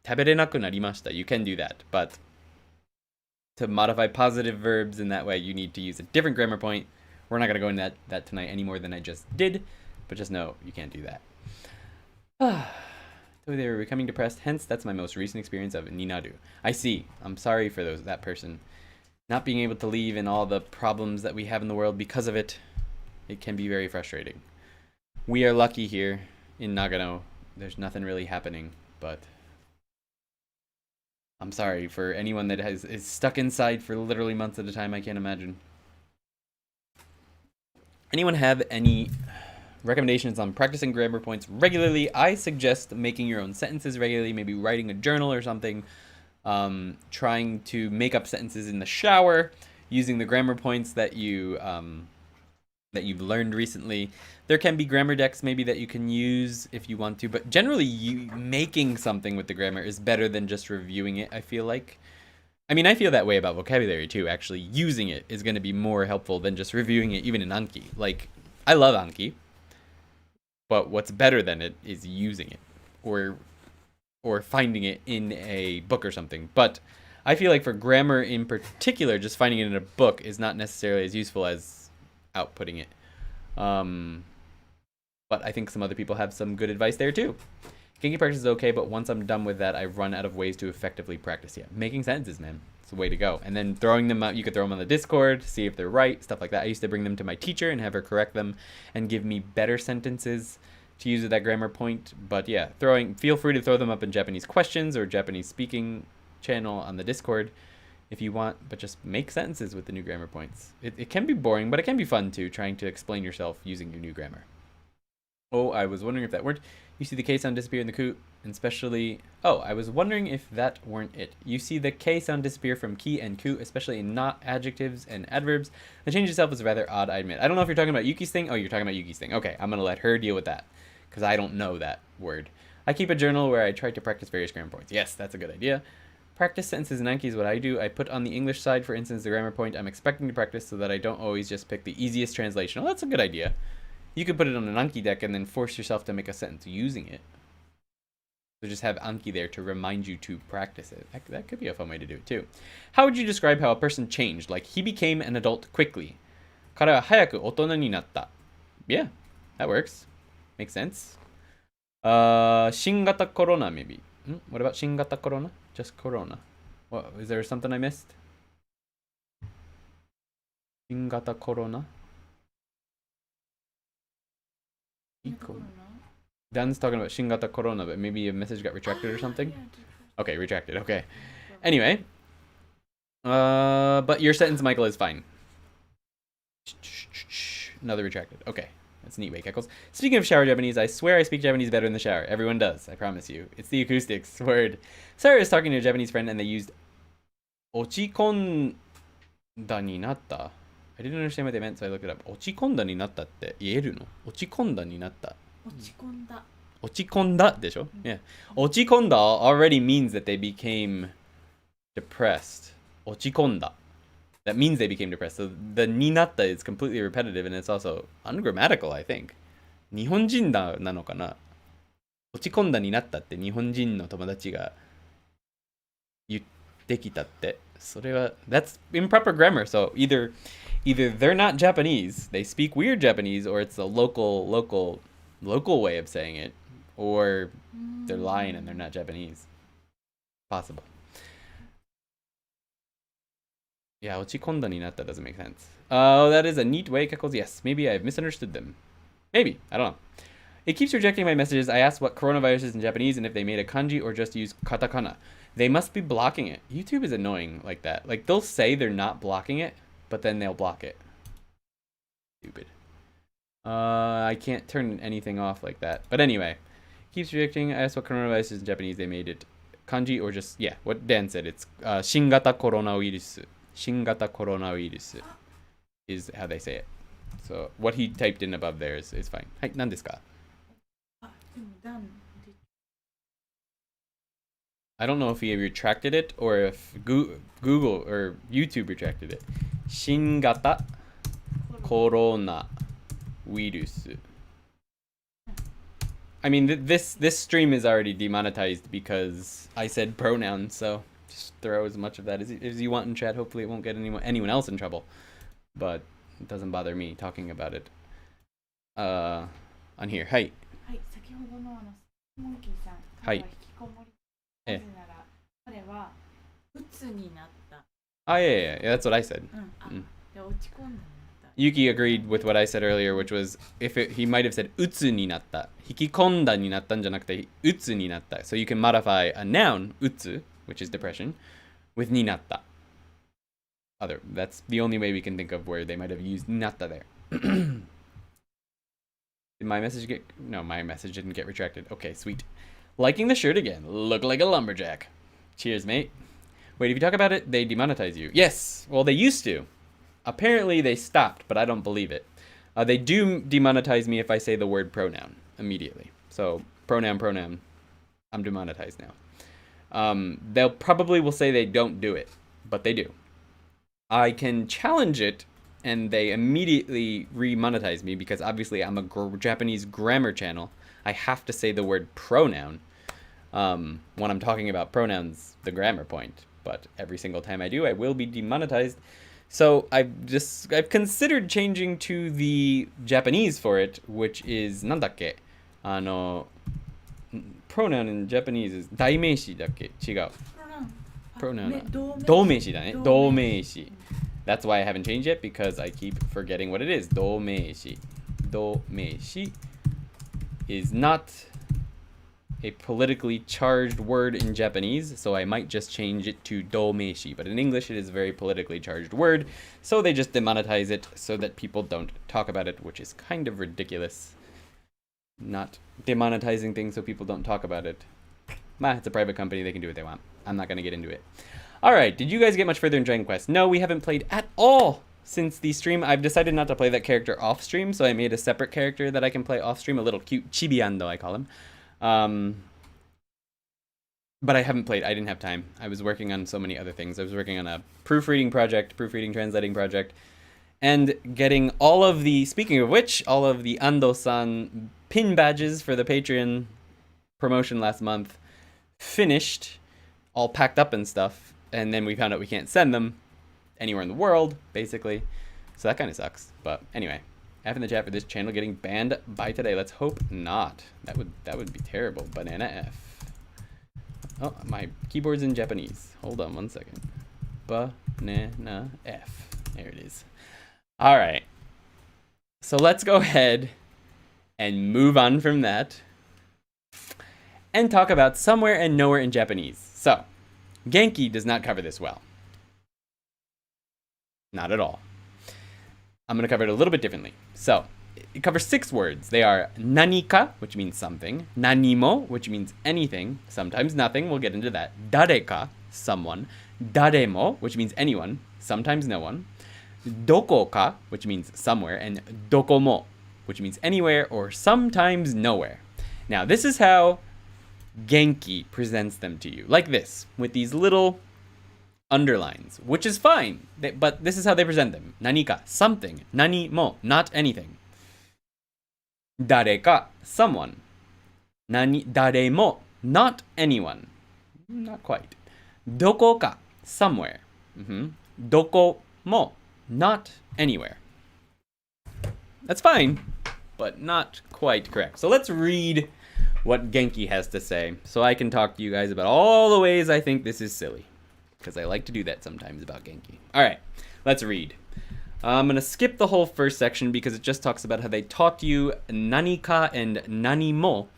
食べれなくなりました. You can do that, but to modify positive verbs in that way, you need to use a different grammar point. We're not going to go into that tonight any more than I just did, but just know you can't do that. So they were becoming depressed, hence that's my most recent experience of Ninaru. I see. I'm sorry for that person. Not being able to leave and all the problems that we have in the world because of it, it can be very frustrating. We are lucky here in Nagano. There's nothing really happening, but I'm sorry for anyone that is stuck inside for literally months at a time. I can't imagine. Anyone have any recommendations on practicing grammar points regularly? I suggest making your own sentences regularly, maybe writing a journal or something, trying to make up sentences in the shower, using the grammar points that you've learned recently. There can be grammar decks maybe that you can use if you want to, but generally making something with the grammar is better than just reviewing it, I feel like. I mean, I feel that way about vocabulary too. Actually, using it is going to be more helpful than just reviewing it, even in Anki. Like, I love Anki, but what's better than it is using it or finding it in a book or something. But I feel like for grammar in particular, just finding it in a book is not necessarily as useful as outputting it. But I think some other people have some good advice there too. Genki practice is okay, but once I'm done with that, I run out of ways to effectively practice. Yeah, making sentences, man. It's the way to go. And then throwing them out, you could throw them on the Discord, see if they're right, stuff like that. I used to bring them to my teacher and have her correct them and give me better sentences to use with that grammar point. But yeah, feel free to throw them up in Japanese questions or Japanese speaking channel on the Discord if you want, but just make sentences with the new grammar points. It can be boring, but it can be fun too, trying to explain yourself using your new grammar. Oh, I was wondering if that weren't. You see the K sound disappear in the ku, and especially. Oh, I was wondering if that weren't it. You see the K sound disappear from ki and ku, especially in not adjectives and adverbs. The change itself is rather odd, I admit. I don't know if you're talking about Yuki's thing. Oh, you're talking about Yuki's thing. Okay, I'm gonna let her deal with that, because I don't know that word. I keep a journal where I try to practice various grammar points. Yes, that's a good idea. Practice sentences in Anki is what I do. I put on the English side, for instance, the grammar point I'm expecting to practice so that I don't always just pick the easiest translation. Oh, that's a good idea. You could put it on an Anki deck and then force yourself to make a sentence using it. So just have Anki there to remind you to practice it. That could be a fun way to do it too. How would you describe how a person changed? Like, he became an adult quickly. 彼は早く大人になった. Yeah, that works. Makes sense. 新型コロナ maybe. What about 新型コロナ? Just corona. What, is there something I missed? 新型コロナ? Dan's talking about Shingata Corona, but maybe a message got retracted or something? Okay, retracted. Okay. Anyway. But your sentence, Michael, is fine. Another retracted. Okay. That's a neat way, Keckles. Speaking of shower Japanese, I swear I speak Japanese better in the shower. Everyone does, I promise you. It's the acoustics word. Sarah is talking to a Japanese friend and they used ochikonda ni natta. I didn't understand what they meant, so I looked it up. 落ち込んだになったって言えるの? 落ち込んだになった。落ち込んだ。落ち込んだでしょ? Yeah. 落ち込んだ already means that they became depressed. 落ち込んだ. That means they became depressed. So the ni natta is completely repetitive and it's also ungrammatical, I think. 日本人だなのかな? 落ち込んだになったって日本人の友達が言ってきたって。それは that's improper grammar. So either they're not Japanese, they speak weird Japanese, or it's a local way of saying it, or they're lying and they're not Japanese. Possible. Yeah, 落ち込んだになった doesn't make sense. Oh, that is a neat way, Keckles. Yes, maybe I've misunderstood them. Maybe, I don't know. It keeps rejecting my messages. I asked what coronavirus is in Japanese and if they made a kanji or just use katakana. They must be blocking it. YouTube is annoying like that. Like, they'll say they're not blocking it, but then they'll block it. Stupid. I can't turn anything off like that. But anyway, keeps rejecting. I asked what coronavirus is in Japanese. They made it kanji or just, yeah, what Dan said. It's shingata coronavirus. Shingata coronavirus is how they say it. So what he typed in above there is fine. Hai, nan desu ka? I don't know if he retracted it or if Google or YouTube retracted it. Shingata corona virus. I mean, this stream is already demonetized because I said pronoun, so just throw as much of that as you want in chat. Hopefully it won't get anyone else in trouble. But it doesn't bother me talking about it. On here. Hi. Hi. Yeah, that's what I said. Yuki agreed with what I said earlier, which was he might have said utsu ni natta. Hikikonda ni natta janakute utsu ni natta. So you can modify a noun, utsu, which is depression, with ni natta. That's the only way we can think of where they might have used natta there. Did my message get... No, my message didn't get retracted. Okay, sweet. Liking the shirt again. Look like a lumberjack. Cheers, mate. Wait, if you talk about it, they demonetize you. Yes. Well, they used to. Apparently, they stopped, but I don't believe it. They do demonetize me if I say the word pronoun immediately. So, pronoun. I'm demonetized now. They'll probably will say they don't do it, but they do. I can challenge it, and they immediately remonetize me because obviously I'm a Japanese grammar channel. I have to say the word pronoun when I'm talking about pronouns, the grammar point. But every single time I do, I will be demonetized. So I've considered changing to the Japanese for it, which is nandakke. Pronoun in Japanese is 代名詞だっけ? 違う. Pronoun. 動名詞だね. 動名詞. That's why I haven't changed it, because I keep forgetting what it is. 動名詞. 動名詞 is not a politically charged word in Japanese, so I might just change it to domeishi. But in English, it is a very politically charged word, so they just demonetize it so that people don't talk about it, which is kind of ridiculous. Not demonetizing things so people don't talk about it. It's a private company, they can do what they want. I'm not going to get into it. Alright, did you guys get much further in Dragon Quest? No, we haven't played at all since the stream. I've decided not to play that character off stream, so I made a separate character that I can play off stream, a little cute Chibiando, I call him. But I haven't played. I didn't have time. I was working on so many other things. I was working on a proofreading translating project, and getting all of the, speaking of which, all of the Ando-san pin badges for the Patreon promotion last month finished, all packed up and stuff, and then we found out we can't send them anywhere in the world, basically. So that kind of sucks. But anyway, F in the chat for this channel getting banned by today. Let's hope not. That would be terrible. Banana F. Oh, my keyboard's in Japanese. Hold on one second. Banana F. There it is. All right. So let's go ahead and move on from that and talk about somewhere and nowhere in Japanese. So, Genki does not cover this well. Not at all. I'm going to cover it a little bit differently. So, it covers 6 words. They are nanika, which means something, nanimo, which means anything, sometimes nothing, we'll get into that, dareka, someone, daremo, which means anyone, sometimes no one, dokoka, which means somewhere, and dokomo, which means anywhere or sometimes nowhere. Now, this is how Genki presents them to you, like this, with these little underlines, which is fine, but this is how they present them. Nanika, something, nanimo, not anything. Dareka, someone. Daremo, not anyone. Not quite. Dokoka, somewhere. Dokomo, not anywhere. That's fine, but not quite correct. So let's read what Genki has to say, so I can talk to you guys about all the ways I think this is silly, because I like to do that sometimes about Genki. Alright, let's read. I'm going to skip the whole first section because it just talks about how they taught you nanika and nanimo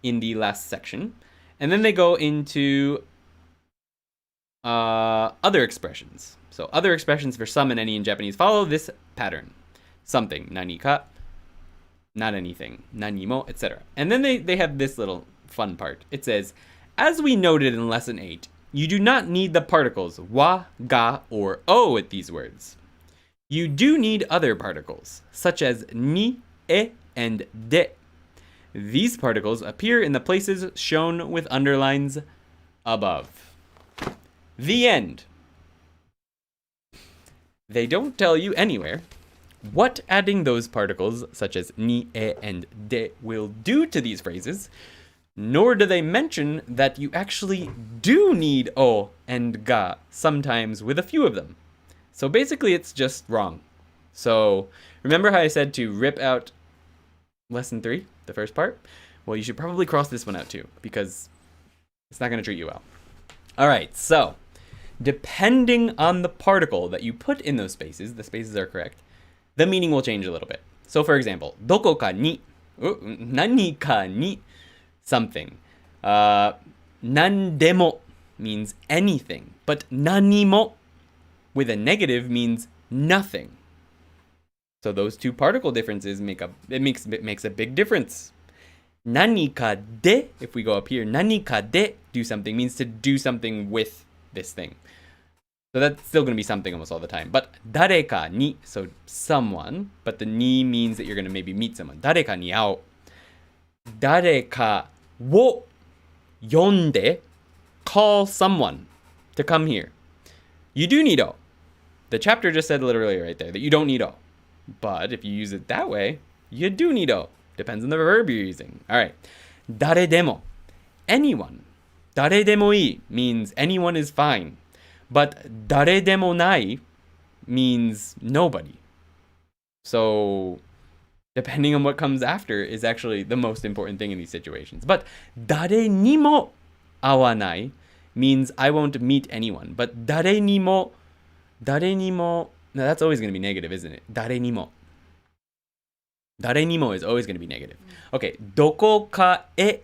in the last section. And then they go into other expressions. So other expressions for some and any in Japanese follow this pattern. Something, nanika, not anything, nanimo, etc. And then they have this little fun part. It says, as we noted in lesson 8, you do not need the particles wa, ga, or o with these words. You do need other particles, such as ni, e, and de. These particles appear in the places shown with underlines above. The end. They don't tell you anywhere what adding those particles, such as ni, e, and de, will do to these phrases, nor do they mention that you actually do need o and ga, sometimes with a few of them. So basically, it's just wrong. So remember how I said to rip out lesson 3, the first part? Well, you should probably cross this one out too, because it's not going to treat you well. All right, so depending on the particle that you put in those spaces, the spaces are correct, the meaning will change a little bit. So for example, dokoka ni, nanika ni, something. Nandemo means anything, but nanimo with a negative means nothing. So those two particle differences makes a big difference. Nanika de, if we go up here, nanika de, do something, means to do something with this thing. So that's still going to be something almost all the time. But dareka ni, so someone, but the ni means that you're going to maybe meet someone. Dareka ni ao. Dareka wo yonde, call someone to come here. You do need o. The chapter just said literally right there that you don't need o. But if you use it that way, you do need o. Depends on the verb you're using. All right. Dare demo, anyone. Dare demo ii means anyone is fine. But dare demo nai means nobody. So depending on what comes after is actually the most important thing in these situations. But dare ni mo awanai means I won't meet anyone. But dare ni mo, no, that's always going to be negative, isn't it? Dare ni mo. Dare ni mo is always going to be negative. Okay, dokoka e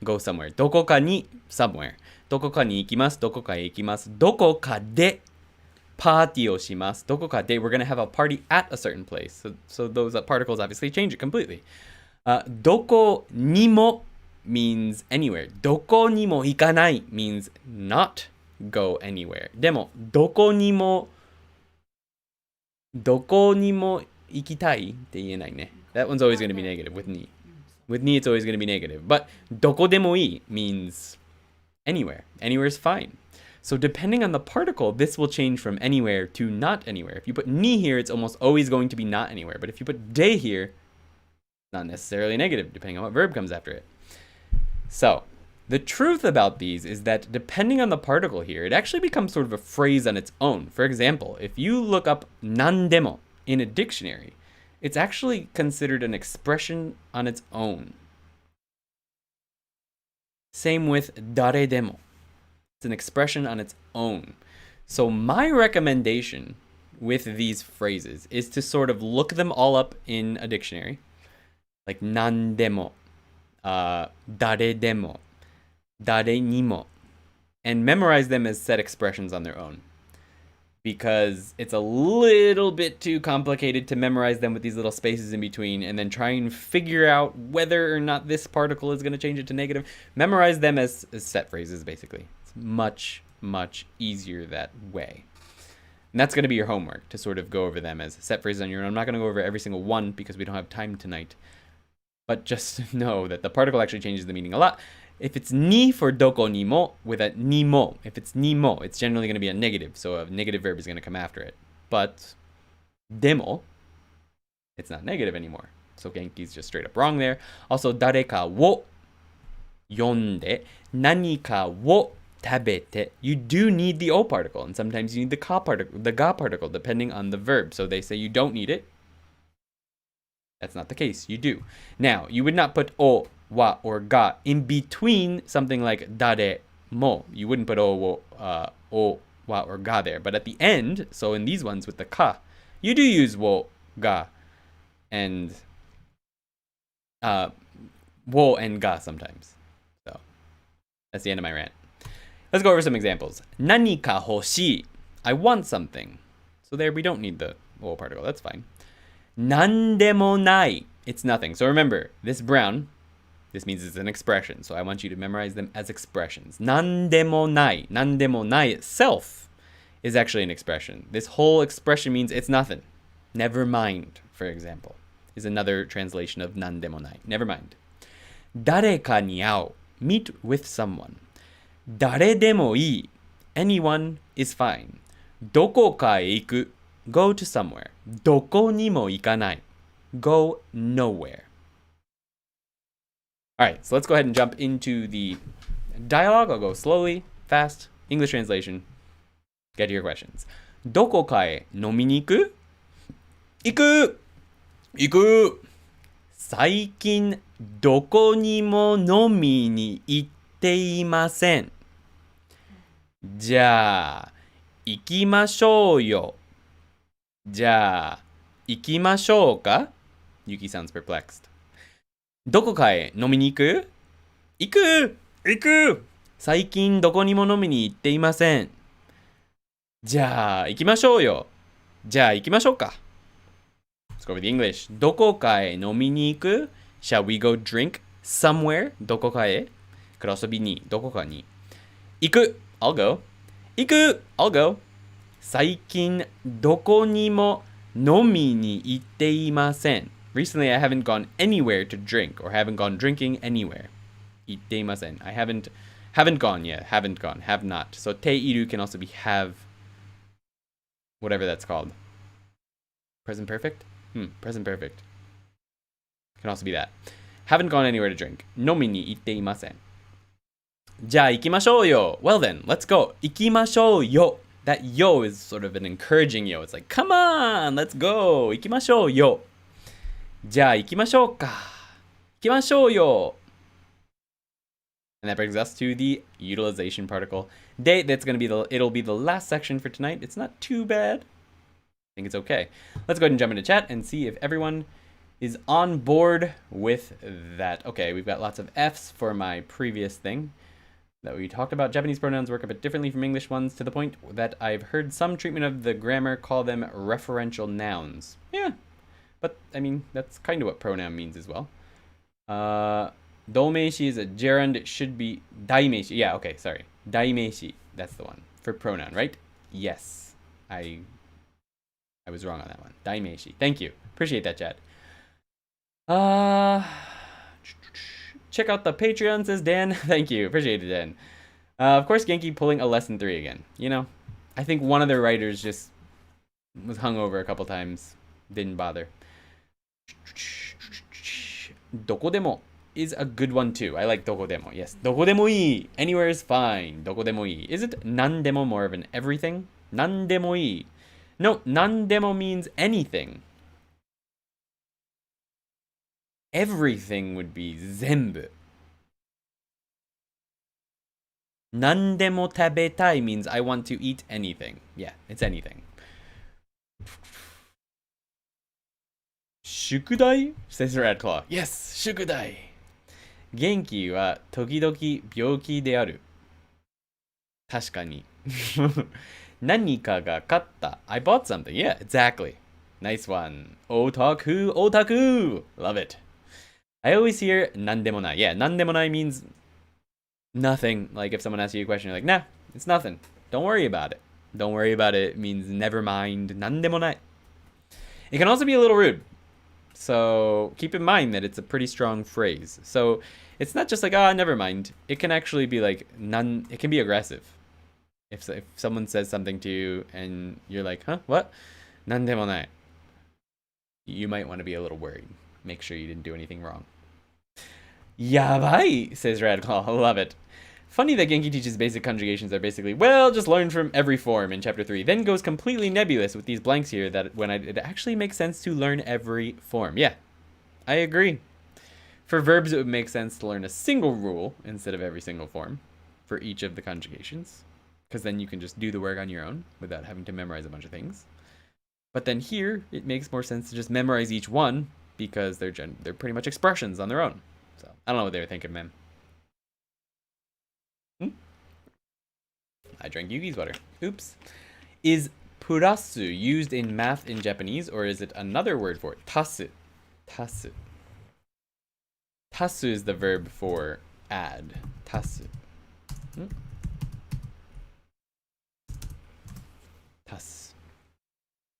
go somewhere. どこかに somewhere. どこかに行きます。どこかへ行きます。どこかでパーティーをします。どこかで we're gonna have a party at a certain place. So those particles obviously change it completely. どこにも means anywhere. どこにも行かない means not go anywhere. でもどこにも行きたいって言えないね。That one's always going to be negative with ni. With ni, it's always going to be negative. But どこでもいい means anywhere. Anywhere is fine. So depending on the particle, this will change from anywhere to not anywhere. If you put ni here, it's almost always going to be not anywhere. But if you put de here, not necessarily negative, depending on what verb comes after it. So the truth about these is that depending on the particle here, it actually becomes sort of a phrase on its own. For example, if you look up nandemo in a dictionary, it's actually considered an expression on its own. Same with daredemo. It's an expression on its own. So my recommendation with these phrases is to sort of look them all up in a dictionary, like nandemo, daredemo, dare nimo, and memorize them as set expressions on their own. Because it's a little bit too complicated to memorize them with these little spaces in between and then try and figure out whether or not this particle is going to change it to negative. Memorize them as set phrases, basically. It's much, much easier that way. And that's going to be your homework, to sort of go over them as set phrases on your own. I'm not going to go over every single one because we don't have time tonight. But just know that the particle actually changes the meaning a lot. If it's ni for doko ni mo with a ni mo, if it's ni mo, it's generally going to be a negative. So a negative verb is going to come after it. But demo, it's not negative anymore. So Genki's just straight up wrong there. Also, dareka wo yonde, nanika wo tabete. You do need the o particle, and sometimes you need the ka particle, the ga particle, depending on the verb. So they say you don't need it. That's not the case. You do. Now, you would not put o, wa, or ga in between something like dare mo. You wouldn't put o, wa, or ga there. But at the end, so in these ones with the ka, you do use wo, ga, and wo and ga sometimes. So that's the end of my rant. Let's go over some examples. Nani ka hoshii. I want something. So there we don't need the wo particle. That's fine. Nandemo nai. It's nothing. So remember, this brown, this means it's an expression. So I want you to memorize them as expressions. Nandemo nai. Nandemo nai itself is actually an expression. This whole expression means it's nothing. Never mind, for example, is another translation of nandemo nai. Never mind. Dareka ni ao. Meet with someone. Daredemo ii. Anyone is fine. Doko ka e iku. Go to somewhere. Doko ni mo ikanai. Go nowhere. All right, so let's go ahead and jump into the dialogue. I'll go slowly, fast. English translation. Get to your questions. Doko ka e nomi ni iku? Iku! Iku! Saikin doko ni mo nomi ni itte imasen. じゃあ、行きましょうよ。じゃあ、行きましょうか? Yuki sounds perplexed. どこかへ飲みに行く? 行く! 行く! 最近どこにも飲みに行っていません。じゃあ、行きましょうよ。じゃあ、行きましょうか. Let's go over the English. どこかへ飲みに行く? Shall we go drink somewhere? どこかへ? Could also be に、どこかに。行く! I'll go. 行く! I'll go. 最近どこにも飲みに行っていません. Recently, I haven't gone anywhere to drink or haven't gone drinking anywhere. 行っていません. I haven't gone yet. Haven't gone. Have not. So te iru can also be have. Whatever that's called. Present perfect? Present perfect. Can also be that. Haven't gone anywhere to drink. 飲みに行っていません. じゃあ行きましょうよ. Well then, let's go. 行きましょうよ. That yo is sort of an encouraging yo. It's like, come on, let's go. 行きましょうよ. じゃあ行きましょうか. 行きましょうよ. And that brings us to the utilization particle. That's going to be it'll be the last section for tonight. It's not too bad. I think it's okay. Let's go ahead and jump into chat and see if everyone is on board with that. Okay, we've got lots of F's for my previous thing that we talked about. Japanese pronouns work a bit differently from English ones to the point that I've heard some treatment of the grammar call them referential nouns. Yeah, but I mean, that's kind of what pronoun means as well. 動名詞 is a gerund. It should be 代名詞. Yeah, okay, sorry. 代名詞. That's the one. For pronoun, right? Yes. I was wrong on that one. 代名詞. Thank you. Appreciate that, Chad. Check out the Patreon, says Dan. Thank you. Appreciate it, Dan. Of course, Genki pulling a lesson 3 again. You know, I think one of the writers just was hungover a couple times. Didn't bother. どこでも is a good one too. I like どこでも. Yes. どこでもいい. Anywhere is fine. どこでもいい. Is it なんでも more of an everything? なんでもいい. No, なんでも means anything. Everything would be 全部. なんでも食べたい means I want to eat anything. Yeah, it's anything. 宿題 says Radclaw. Yes, 宿題. 元気は時々病気である. 確かに. 何かが買った. I bought something. Yeah, exactly. Nice one. Otaku, otaku. Love it. I always hear なんでもない. Yeah, なんでもない means nothing. Like if someone asks you a question, you're like, nah, it's nothing. Don't worry about it. Don't worry about it means never mind. なんでもない. It can also be a little rude. So keep in mind that it's a pretty strong phrase. So it's not just like, never mind. It can actually be like, it can be aggressive. If someone says something to you and you're like, huh, what? なんでもない. You might want to be a little worried. Make sure you didn't do anything wrong. Yabai, says Radclaw. I love it. Funny that Genki teaches basic conjugations are basically, well, just learn from every form in chapter 3, then goes completely nebulous with these blanks here that when it actually makes sense to learn every form. Yeah, I agree. For verbs, it would make sense to learn a single rule instead of every single form for each of the conjugations, because then you can just do the work on your own without having to memorize a bunch of things. But then here, it makes more sense to just memorize each one because they're pretty much expressions on their own. So I don't know what they were thinking, man. I drank Yugi's water. Oops. Is purasu used in math in Japanese, or is it another word for it? Tasu. Tasu. Tasu is the verb for add. Tasu. Tasu.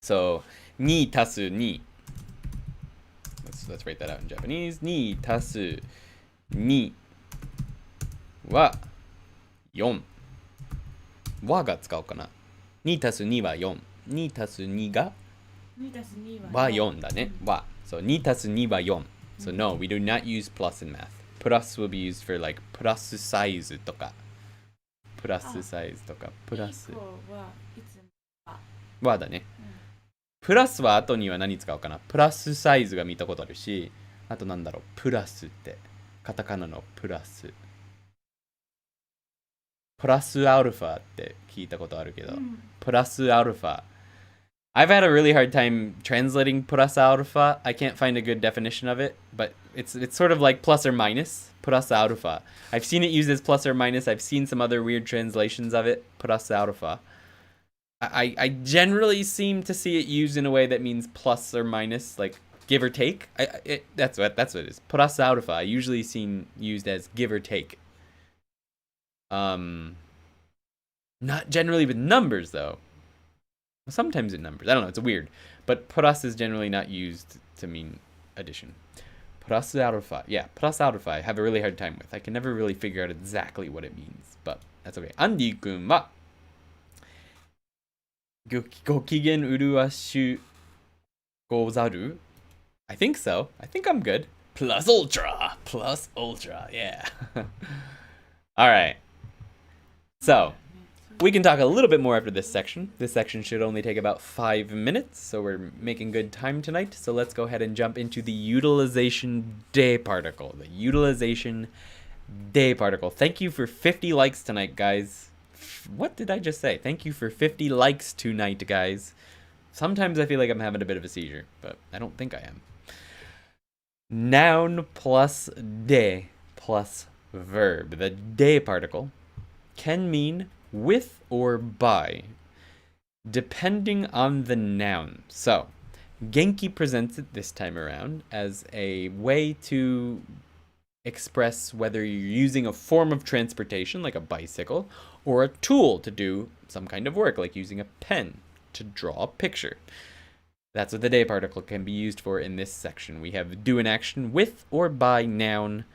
So, ni tasu ni. Let's write that out in Japanese. Ni tasu ni wa 4. 和が使おうかな。2たす2は4。2たす2がは4だね。和。So 2たす2は4。So no, we do not use plus in math. Plus will be used for like プラスサイズとか。プラスサイズとか。プラス。和だね。プラスは後には何使おうかな。プラスサイズが見たことあるし、あとなんだろう。プラスって。カタカナのプラス。プラスアルファって聞いたことあるけど、プラスアルファ。I've had a really hard time translating plus alpha. I can't find a good definition of it, but it's sort of like plus or minus. Plus alpha. I've seen it used as plus or minus. I've seen some other weird translations of it. Plus alpha. I generally seem to see it used in a way that means plus or minus, like give or take. That's what it is. Plus alpha. I usually seen used as give or take. Not generally with numbers though. Sometimes in numbers. I don't know, it's weird. But plus is generally not used to mean addition. Plus alpha. Yeah, plus alpha I have a really hard time with. I can never really figure out exactly what it means. But that's okay. Andy kun wa gokigen uruwashu gozaru? I think so. I think I'm good. Plus ultra. Plus ultra. Yeah. Alright. So, we can talk a little bit more after this section. This section should only take about 5 minutes, so we're making good time tonight. So let's go ahead and jump into the utilization day particle. The utilization day particle. Thank you for 50 likes tonight, guys. What did I just say? Thank you for 50 likes tonight, guys. Sometimes I feel like I'm having a bit of a seizure, but I don't think I am. Noun plus de plus verb. The de particle can mean with or by, depending on the noun. So, Genki presents it this time around as a way to express whether you're using a form of transportation, like a bicycle, or a tool to do some kind of work, like using a pen to draw a picture. That's what the de particle can be used for in this section. We have do an action with or by noun.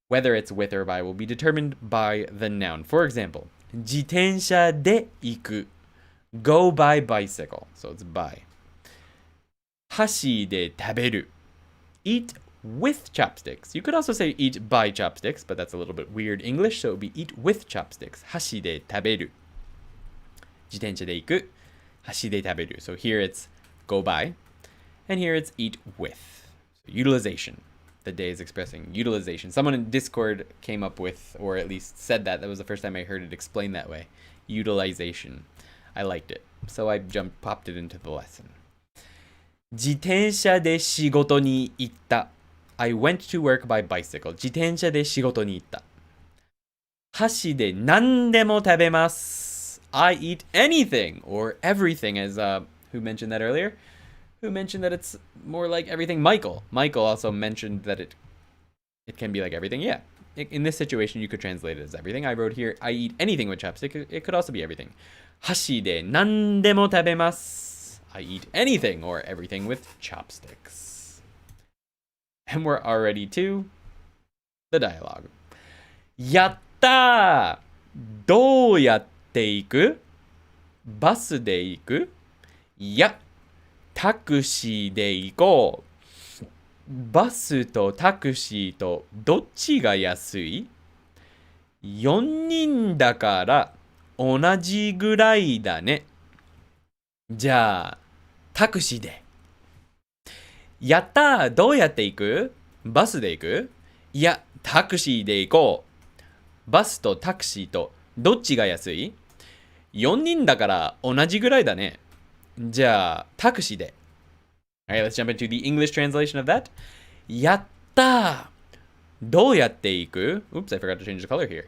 Whether it's with or by will be determined by the noun. For example, 自転車で行く go by bicycle. So it's by. 箸で食べる eat with chopsticks. You could also say eat by chopsticks, but that's a little bit weird English, so it would be eat with chopsticks. 箸で食べる 自転車で行く 箸で食べる So here it's go by, and here it's eat with. So utilization. The day is expressing utilization. Someone in Discord came up with, or at least said that. That was the first time I heard it explained that way. Utilization. I liked it. So I popped it into the lesson. 自転車で仕事に行った I went to work by bicycle. 自転車で仕事に行った。箸で何でも食べます I eat anything or everything, as who mentioned that earlier? Who mentioned that it's more like everything? Michael also mentioned that it can be like everything. Yeah, in this situation you could translate it as everything. I wrote here I eat anything with chopstick. It could also be everything. 箸で何でも食べます I eat anything or everything with chopsticks. And we're already to the dialogue. やったーどうやって行くバスで行くいやタクシーで行こう。バスとタクシーとどっちが安い ?4 人だから同じぐらいだね。じゃあ、タクシーで。やったーどうやって行くバスで行くいや、タクシーで行こう。バスとタクシーとどっちが安い ?4 人だから同じぐらいだね。じゃあ、タクシーで。Alright, let's jump into the English translation of that. やったどうやって行く Oops, I forgot to change the color here.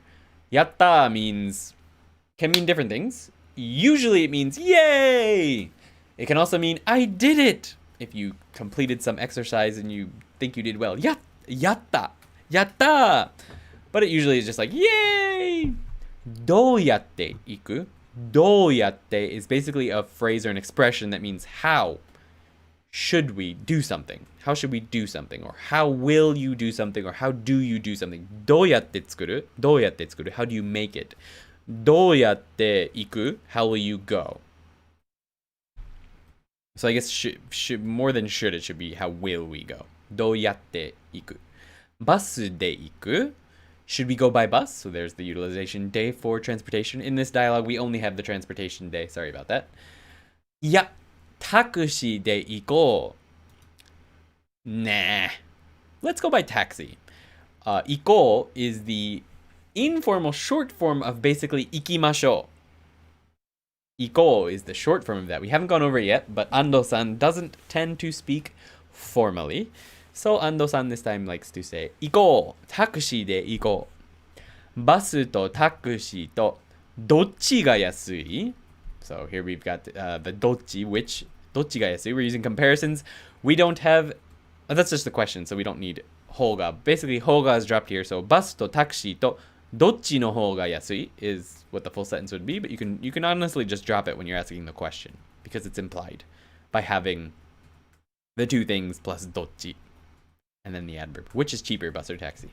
やった means, can mean different things. Usually it means, yay! It can also mean, I did it! If you completed some exercise and you think you did well. やったやったBut it usually is just like, yay! どうやって行くどうやって is basically a phrase or an expression that means how should we do something? How should we do something? Or how will you do something? Or how do you do something? どうやって作る How do you make it? どうやって行く How will you go? So I guess should more than should, it should be how will we go? どうやって行くバスで行くShould we go by bus? So there's the utilization day for transportation. In this dialogue, we only have the transportation day. Sorry about that. いや、タクシーで行こう。Nah. Let's go by taxi. 行こう is the informal short form of basically 行きましょう。行こう is the short form of that. We haven't gone over it yet, but Ando-san doesn't tend to speak formally. So Ando-san this time likes to say 行こうタクシーで行こうバスとタクシーとどっちが安い So here we've got the どっち which どっちが安い We're using comparisons. We don't have that's just the question, so we don't need 方が Basically 方が is dropped here. So バスとタクシーとどっちの方が安い is what the full sentence would be, but you can honestly just drop it when you're asking the question because it's implied by having the two things plus どっち and then the adverb. Which is cheaper, bus or taxi?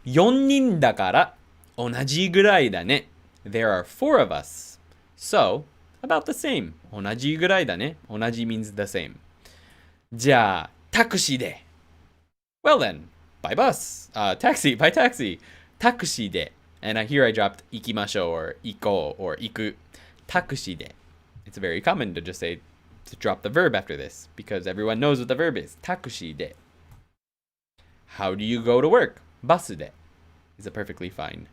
4人だから同じぐらいだね There are 4 of us. So, about the same. 同じぐらいだね同じ means the same. じゃあ、タクシーで Well then, by bus. Taxi, by taxi. タクシーで And here I dropped 行きましょう or 行こう or 行くタクシーで It's very common to just say to drop the verb after this because everyone knows what the verb is. タクシーでHow do you go to work? バスで is a perfectly fine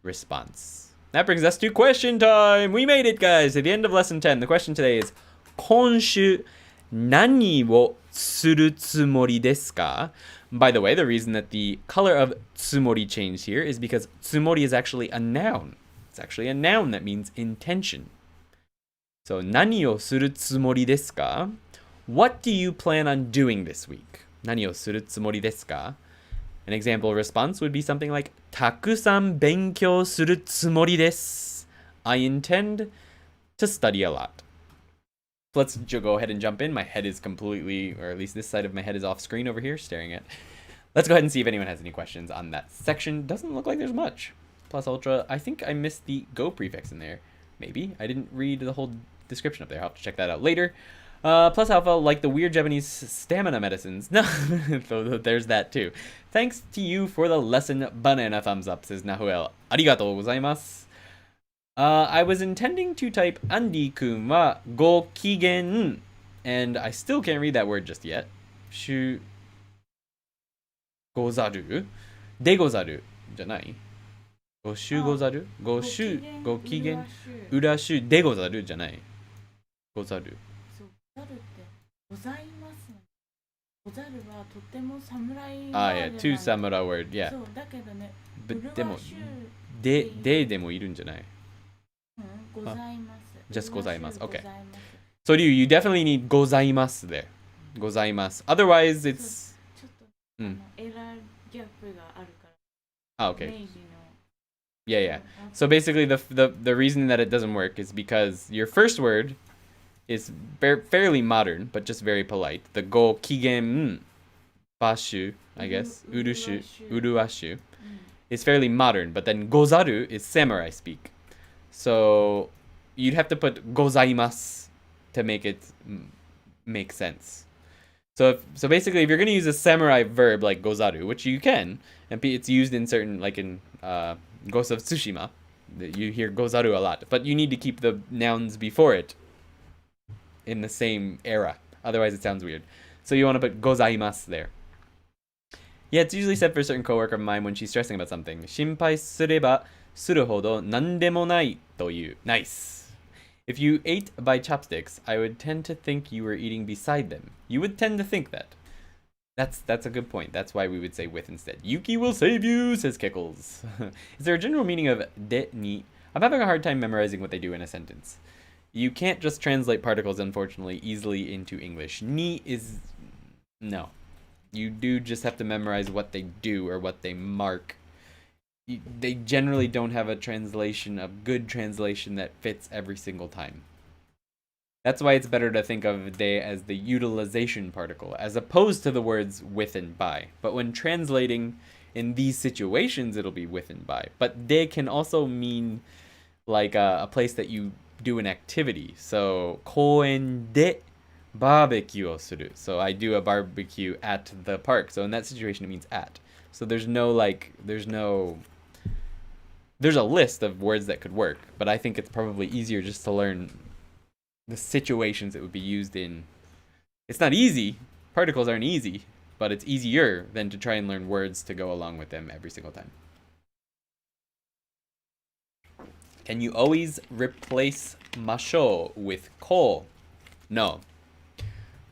response. That brings us to question time. We made it, guys. At the end of lesson 10, the question today is 今週何をするつもりですか? By the way, the reason that the color of つもり changed here is because つもり is actually a noun. It's actually a noun that means intention. So, 何をするつもりですか? What do you plan on doing this week? 何をするつもりですか? An example response would be something like たくさん勉強するつもりです. I intend to study a lot. Let's go ahead and jump in. My head is completely, or at least this side of my head is off screen over here, staring at. Let's go ahead and see if anyone has any questions on that section. Doesn't look like there's much. Plus ultra, I think I missed the go prefix in there. Maybe. I didn't read the whole description up there. I'll have to check that out later. Plus alpha, like the weird Japanese stamina medicines. No, so there's that too. Thanks to you for the lesson. Banana thumbs up, says Nahuel. Arigatou gozaimasu. I was intending to type Andy-kun wa go kigen, and I still can't read that word just yet. Shu gozaru? De gozaru. Janai. Go shu gozaru? Go shu, go kigen, ura shu, de gozaru janai. Gozaru. ございますござるはとても侍 yeah, two samurai word, yeah. そうだけどね But でもでもいるんじゃない？ございます Just ございます Okay. So you definitely need ございます there. ございます Otherwise it's ちょっとエラーギャップがあるから Okay. Yeah. So basically the reason that it doesn't work is because your first word is fairly modern, but just very polite. The go kigen bashu, I guess, urushu, uruashu, is fairly modern, but then gozaru is samurai speak. So you'd have to put gozaimasu to make it make sense. So basically, if you're going to use a samurai verb like gozaru, which you can, and it's used in certain, like in Ghost of Tsushima, you hear gozaru a lot, but you need to keep the nouns before it in the same era. Otherwise, it sounds weird. So you want to put gozaimasu there. Yeah, it's usually said for a certain coworker of mine when she's stressing about something. 心配すればするほど何でもないという. Nice. If you ate by chopsticks, I would tend to think you were eating beside them. You would tend to think that. That's a good point. That's why we would say with instead. Yuki will save you, says Kickles. Is there a general meaning of de ni? I'm having a hard time memorizing what they do in a sentence. You can't just translate particles, unfortunately, easily into English. Ni is... No. You do just have to memorize what they do or what they mark. They generally don't have a good translation that fits every single time. That's why it's better to think of de as the utilization particle, as opposed to the words with and by. But when translating in these situations, it'll be with and by. But de can also mean like a place that you do an activity. So, 公園でバーベキューをする. So I do a barbecue at the park. So in that situation, it means at. So there's a list of words that could work, but I think it's probably easier just to learn the situations it would be used in. It's not easy. Particles aren't easy, but it's easier than to try and learn words to go along with them every single time. Can you always replace masho with ko? No.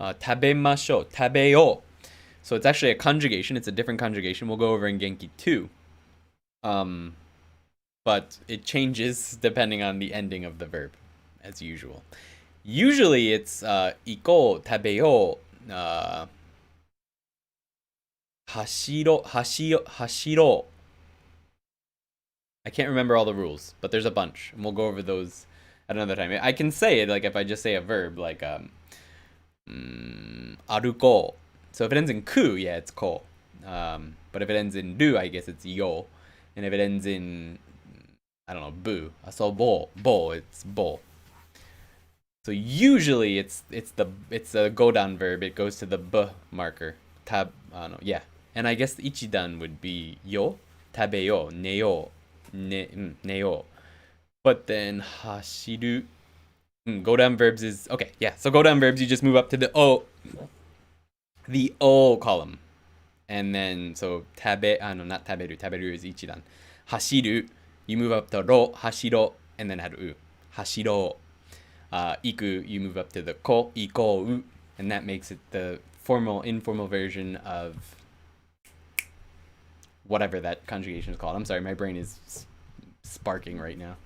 食べましょう, 食べよう. So it's actually a conjugation. It's a different conjugation. We'll go over in Genki too. But it changes depending on the ending of the verb, as usual. Usually it's 行こう, 食べよう, 走ろう. I can't remember all the rules, but there's a bunch, and we'll go over those at another time. I can say it, like if I just say a verb, like 歩こう. So if it ends in ku, yeah, it's ko. But if it ends in du, I guess it's yo. And if it ends in, I don't know, bu, so bo, it's bo. So usually it's a go down verb. It goes to the b marker. I don't know, yeah. And I guess the ichidan would be yo, tabeyo, neyo, neyo. But then hashiru, go down verbs is okay, yeah. So go down verbs, you just move up to the o column, and then so not taberu is ichidan. Hashiru, you move up to ro, hashiro, and then haru, hashiro. Iku, you move up to the ko, ikou. And that makes it the formal, informal version of whatever that conjugation is called. I'm sorry, my brain is sparking right now.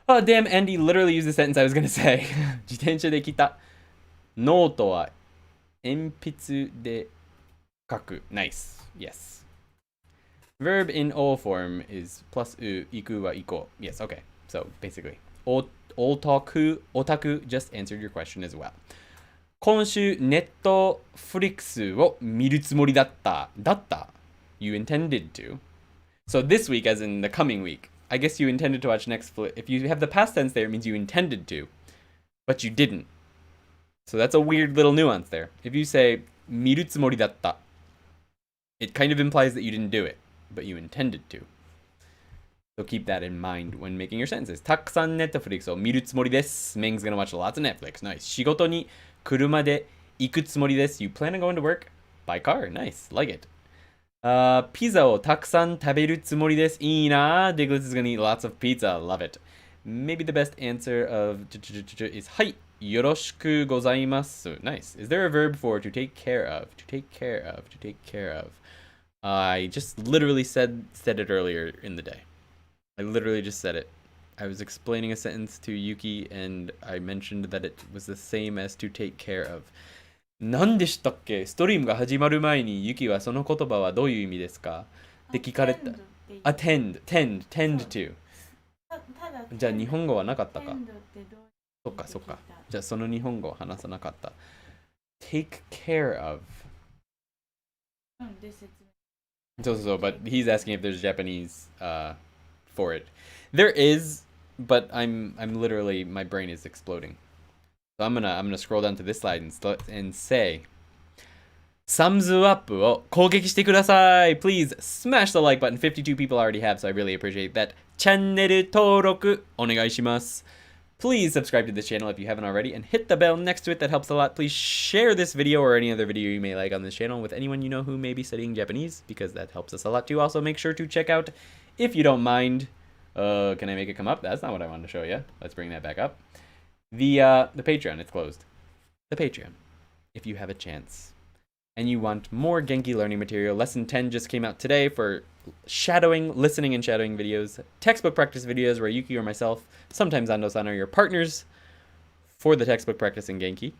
Oh, damn, Andy literally used the sentence I was going to say. 自転車で来た。ノートは鉛筆で書く。Nice. Yes. Verb in all form is plus u, 行くは行こう. Yes, okay. So, basically, otaku just answered your question as well. 今週、ネットフリックスを見るつもりだった。だった You intended to. So this week, as in the coming week, I guess you intended to watch Netflix. If you have the past tense there, it means you intended to, but you didn't. So that's a weird little nuance there. If you say 見るつもりだった, it kind of implies that you didn't do it, but you intended to. So keep that in mind when making your sentences. たくさん Netflix を見るつもりです. Ming's gonna watch lots of Netflix. Nice. 仕事に車で行くつもりです. You plan on going to work by car. Nice. Like it. ピザをたくさん食べるつもりです. いいな. Diglets is gonna eat lots of pizza. Love it. Maybe the best answer of is はい。よろしくございます. Nice. Is there a verb for to take care of? To take care of. To take care of. I just literally said it earlier in the day. I literally just said it. I was explaining a sentence to Yuki and I mentioned that it was the same as to take care of. 何でしたっけ？ストリームが始まる前にユキはその言葉はどういう意味ですか？って聞かれた。tend to。じゃあ日本語はなかったか？そっかそっか。じゃあその日本語を話さなかった。take care of. So, but he's asking if there's Japanese for it. There is, but I'm literally, my brain is exploding. So I'm gonna scroll down to this slide and say, thumbs up を攻撃してください. Please smash the like button. 52 people already have, so I really appreciate that. チャンネル登録お願いします. Please subscribe to this channel if you haven't already, and hit the bell next to it. That helps a lot. Please share this video or any other video you may like on this channel with anyone you know who may be studying Japanese, because that helps us a lot too. Also, make sure to check out, if you don't mind, can I make it come up? That's not what I wanted to show you. Let's bring that back up. The Patreon, it's closed. The Patreon, if you have a chance. And you want more Genki learning material, Lesson 10 just came out today for shadowing, listening and shadowing videos, textbook practice videos where Yuki or myself, sometimes Ando-san, are your partners for the textbook practice in Genki,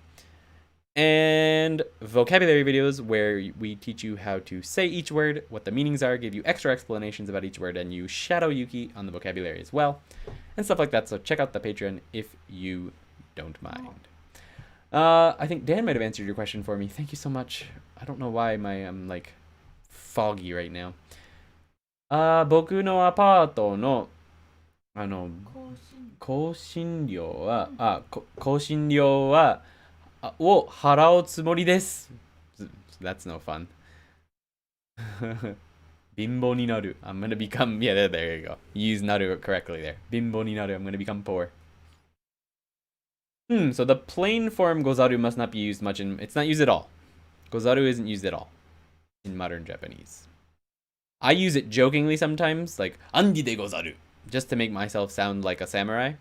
and vocabulary videos where we teach you how to say each word, what the meanings are, give you extra explanations about each word, and you shadow Yuki on the vocabulary as well, and stuff like that. So check out the Patreon if you don't mind. I think Dan might have answered your question for me. Thank you so much. I don't know why I'm like foggy right now. 僕のアパートの更新料はを払うつもりです. That's no fun. 貧乏になる. I'm gonna become, yeah, there you go. Use なる correctly there. 貧乏になる. I'm gonna become poor. So the plain form gozaru must not be used much it's not used at all. Gozaru isn't used at all in modern Japanese. I use it jokingly sometimes, like andi de gozaru, just to make myself sound like a samurai,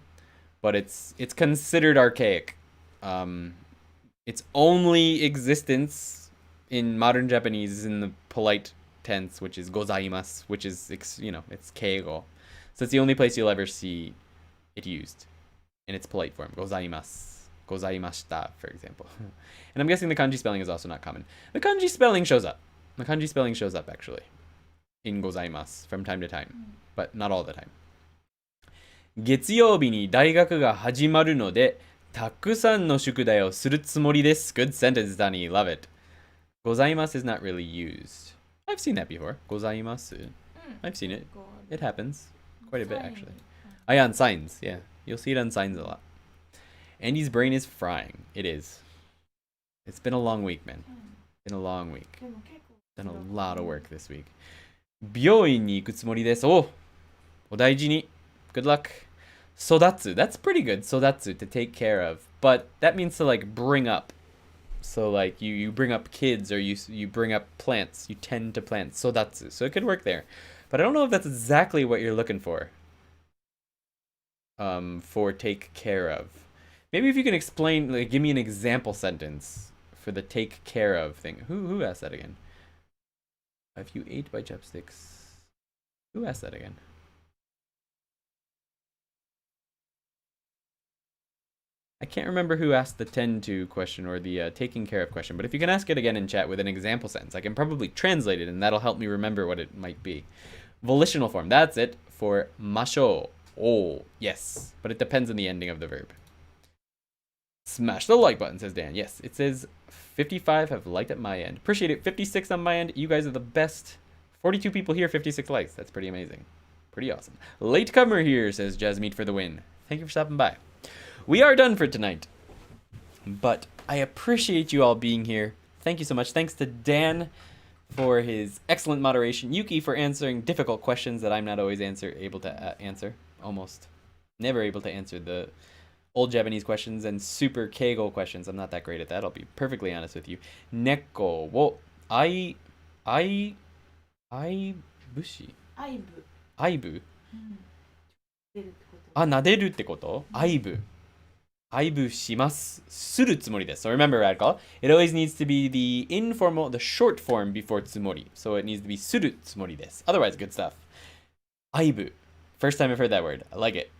but it's considered archaic. Its only existence in modern Japanese is in the polite tense, which is gozaimasu, which is, it's keigo. So it's the only place you'll ever see it used in its polite form. Gozaimasu. Gozaimashita, for example. And I'm guessing the kanji spelling is also not common. The kanji spelling shows up. The kanji spelling shows up, actually, in gozaimasu from time to time, but not all the time. 月曜日に大学が始まるので、たくさんの宿題をするつもりです. Good sentence, Danny. Love it. Gozaimasu is not really used. I've seen that before. Gozaimasu. I've seen it. It happens. Quite a bit, actually. Oh, yeah, on signs. Yeah. You'll see it on signs a lot. Andy's brain is frying. It is. It's been a long week, man. Been a long week. Done a lot of work this week. 病院に行くつもりです. Oh! お大事に. Good luck. Sodatsu. That's pretty good. Sodatsu, to take care of. But that means to, like, bring up. So, like, you bring up kids, or you bring up plants. You tend to plants. Sodatsu. So it could work there. But I don't know if that's exactly what you're looking for. For take care of. Maybe if you can explain, like, give me an example sentence for the take care of thing. Who asked that again? If you ate by chopsticks. Who asked that again? I can't remember who asked the tend to question or the taking care of question, but if you can ask it again in chat with an example sentence, I can probably translate it and that'll help me remember what it might be. Volitional form, that's it for masho. Oh, yes, but it depends on the ending of the verb. Smash the like button, says Dan. Yes, it says 55 have liked at my end. Appreciate it. 56 on my end. You guys are the best. 42 people here, 56 likes. That's pretty amazing. Pretty awesome. Latecomer here, says Jasmeet for the win. Thank you for stopping by. We are done for tonight, but I appreciate you all being here. Thank you so much. Thanks to Dan for his excellent moderation. Yuki for answering difficult questions that I'm not always able to answer. Almost never able to answer the old Japanese questions and super keigo questions. I'm not that great at that. I'll be perfectly honest with you. Neko wo aibu. Aibu. あ、撫でるってこと? Aibu. Aibu します。するつもりです。So remember, Radical, it always needs to be the informal, the short form before つもり. So it needs to be するつもりです. Otherwise, good stuff. Aibu. First time I've heard that word. I like it.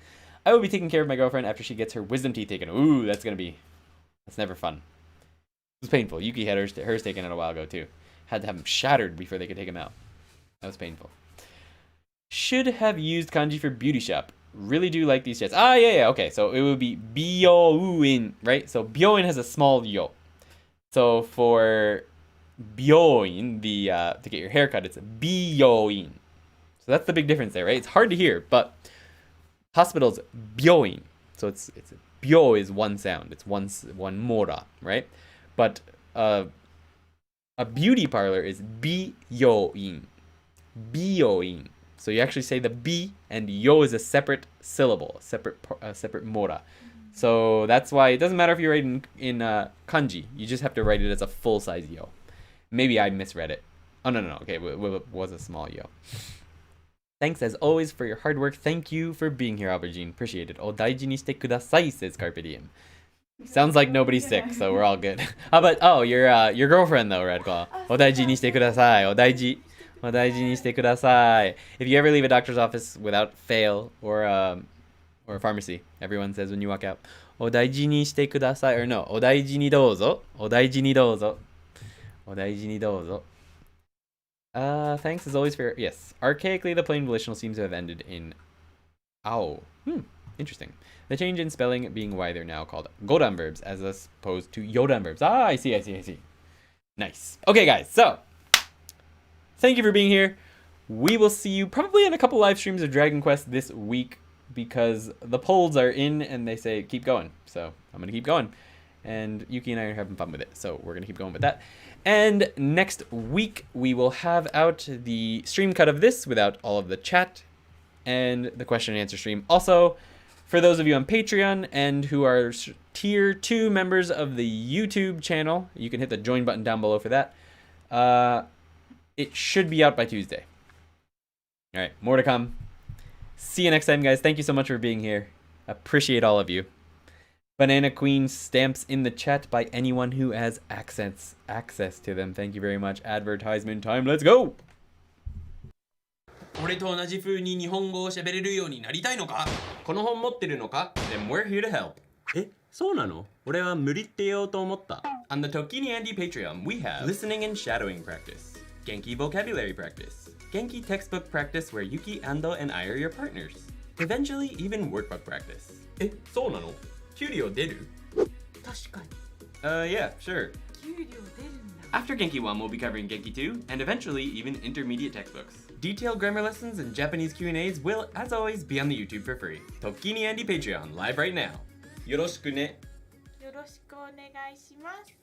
I will be taking care of my girlfriend after she gets her wisdom teeth taken. Ooh, that's never fun. It was painful. Yuki had hers taken out a while ago, too. Had to have them shattered before they could take them out. That was painful. Should have used kanji for beauty shop. Really do like these chats. Ah, yeah, okay. So it would be byoin, right? So byoin has a small yo. So for byoin, to get your hair cut, it's byoin. So that's the big difference there, right? It's hard to hear, but hospital's byoin. So it's byo is one sound. It's one mora, right? But a beauty parlor is byoin. Byoin. So you actually say the B and yo is a separate syllable, separate mora. So that's why it doesn't matter if you write in kanji. You just have to write it as a full-size yo. Maybe I misread it. Oh, no. Okay, it was a small yo. Thanks as always for your hard work. Thank you for being here, Aubergine. Appreciate it. O daiji ni shite kudasai, says Carpe Diem. Sounds like nobody's sick, so we're all good. How about, your girlfriend though, Red Claw. O daiji ni shite kudasai. O daiji ni shite kudasai. If you ever leave a doctor's office without fail, or a pharmacy, everyone says when you walk out, O daiji ni shite kudasai, or no, O daiji ni douzo. O daiji ni douzo. O daiji ni douzo. Thanks as always for yes. Archaically, the plain volitional seems to have ended in ao. Interesting. The change in spelling being why they're now called godan verbs as opposed to yodan verbs. Ah, I see. Nice. Okay, guys. So, thank you for being here. We will see you probably in a couple live streams of Dragon Quest this week because the polls are in and they say keep going. So I'm gonna keep going. And Yuki and I are having fun with it, so we're gonna keep going with that. And next week, we will have out the stream cut of this without all of the chat and the question and answer stream. Also, for those of you on Patreon and who are tier 2 members of the YouTube channel, you can hit the join button down below for that. It should be out by Tuesday. All right, more to come. See you next time, guys. Thank you so much for being here. Appreciate all of you. Banana Queen stamps in the chat by anyone who has access to them. Thank you very much. Advertisement time. Let's go! 俺と同じ風に日本語を喋れるようになりたいのかこの本持ってるのか Then we're here to help. え、そうなの俺は無理って言おうと思った。On the ToKini Andy Patreon, we have listening and shadowing practice, Genki vocabulary practice, Genki textbook practice where Yuki, Ando, and I are your partners. Eventually, even workbook practice. え、そうなの給料出る 確かに Yeah, sure. 給料出るんだ After Genki 1, we'll be covering Genki 2, and eventually even intermediate textbooks. Detailed grammar lessons and Japanese Q&As will, as always, be on the YouTube for free. ToKini Andy Patreon, live right now. よろしくね。よろしくお願いします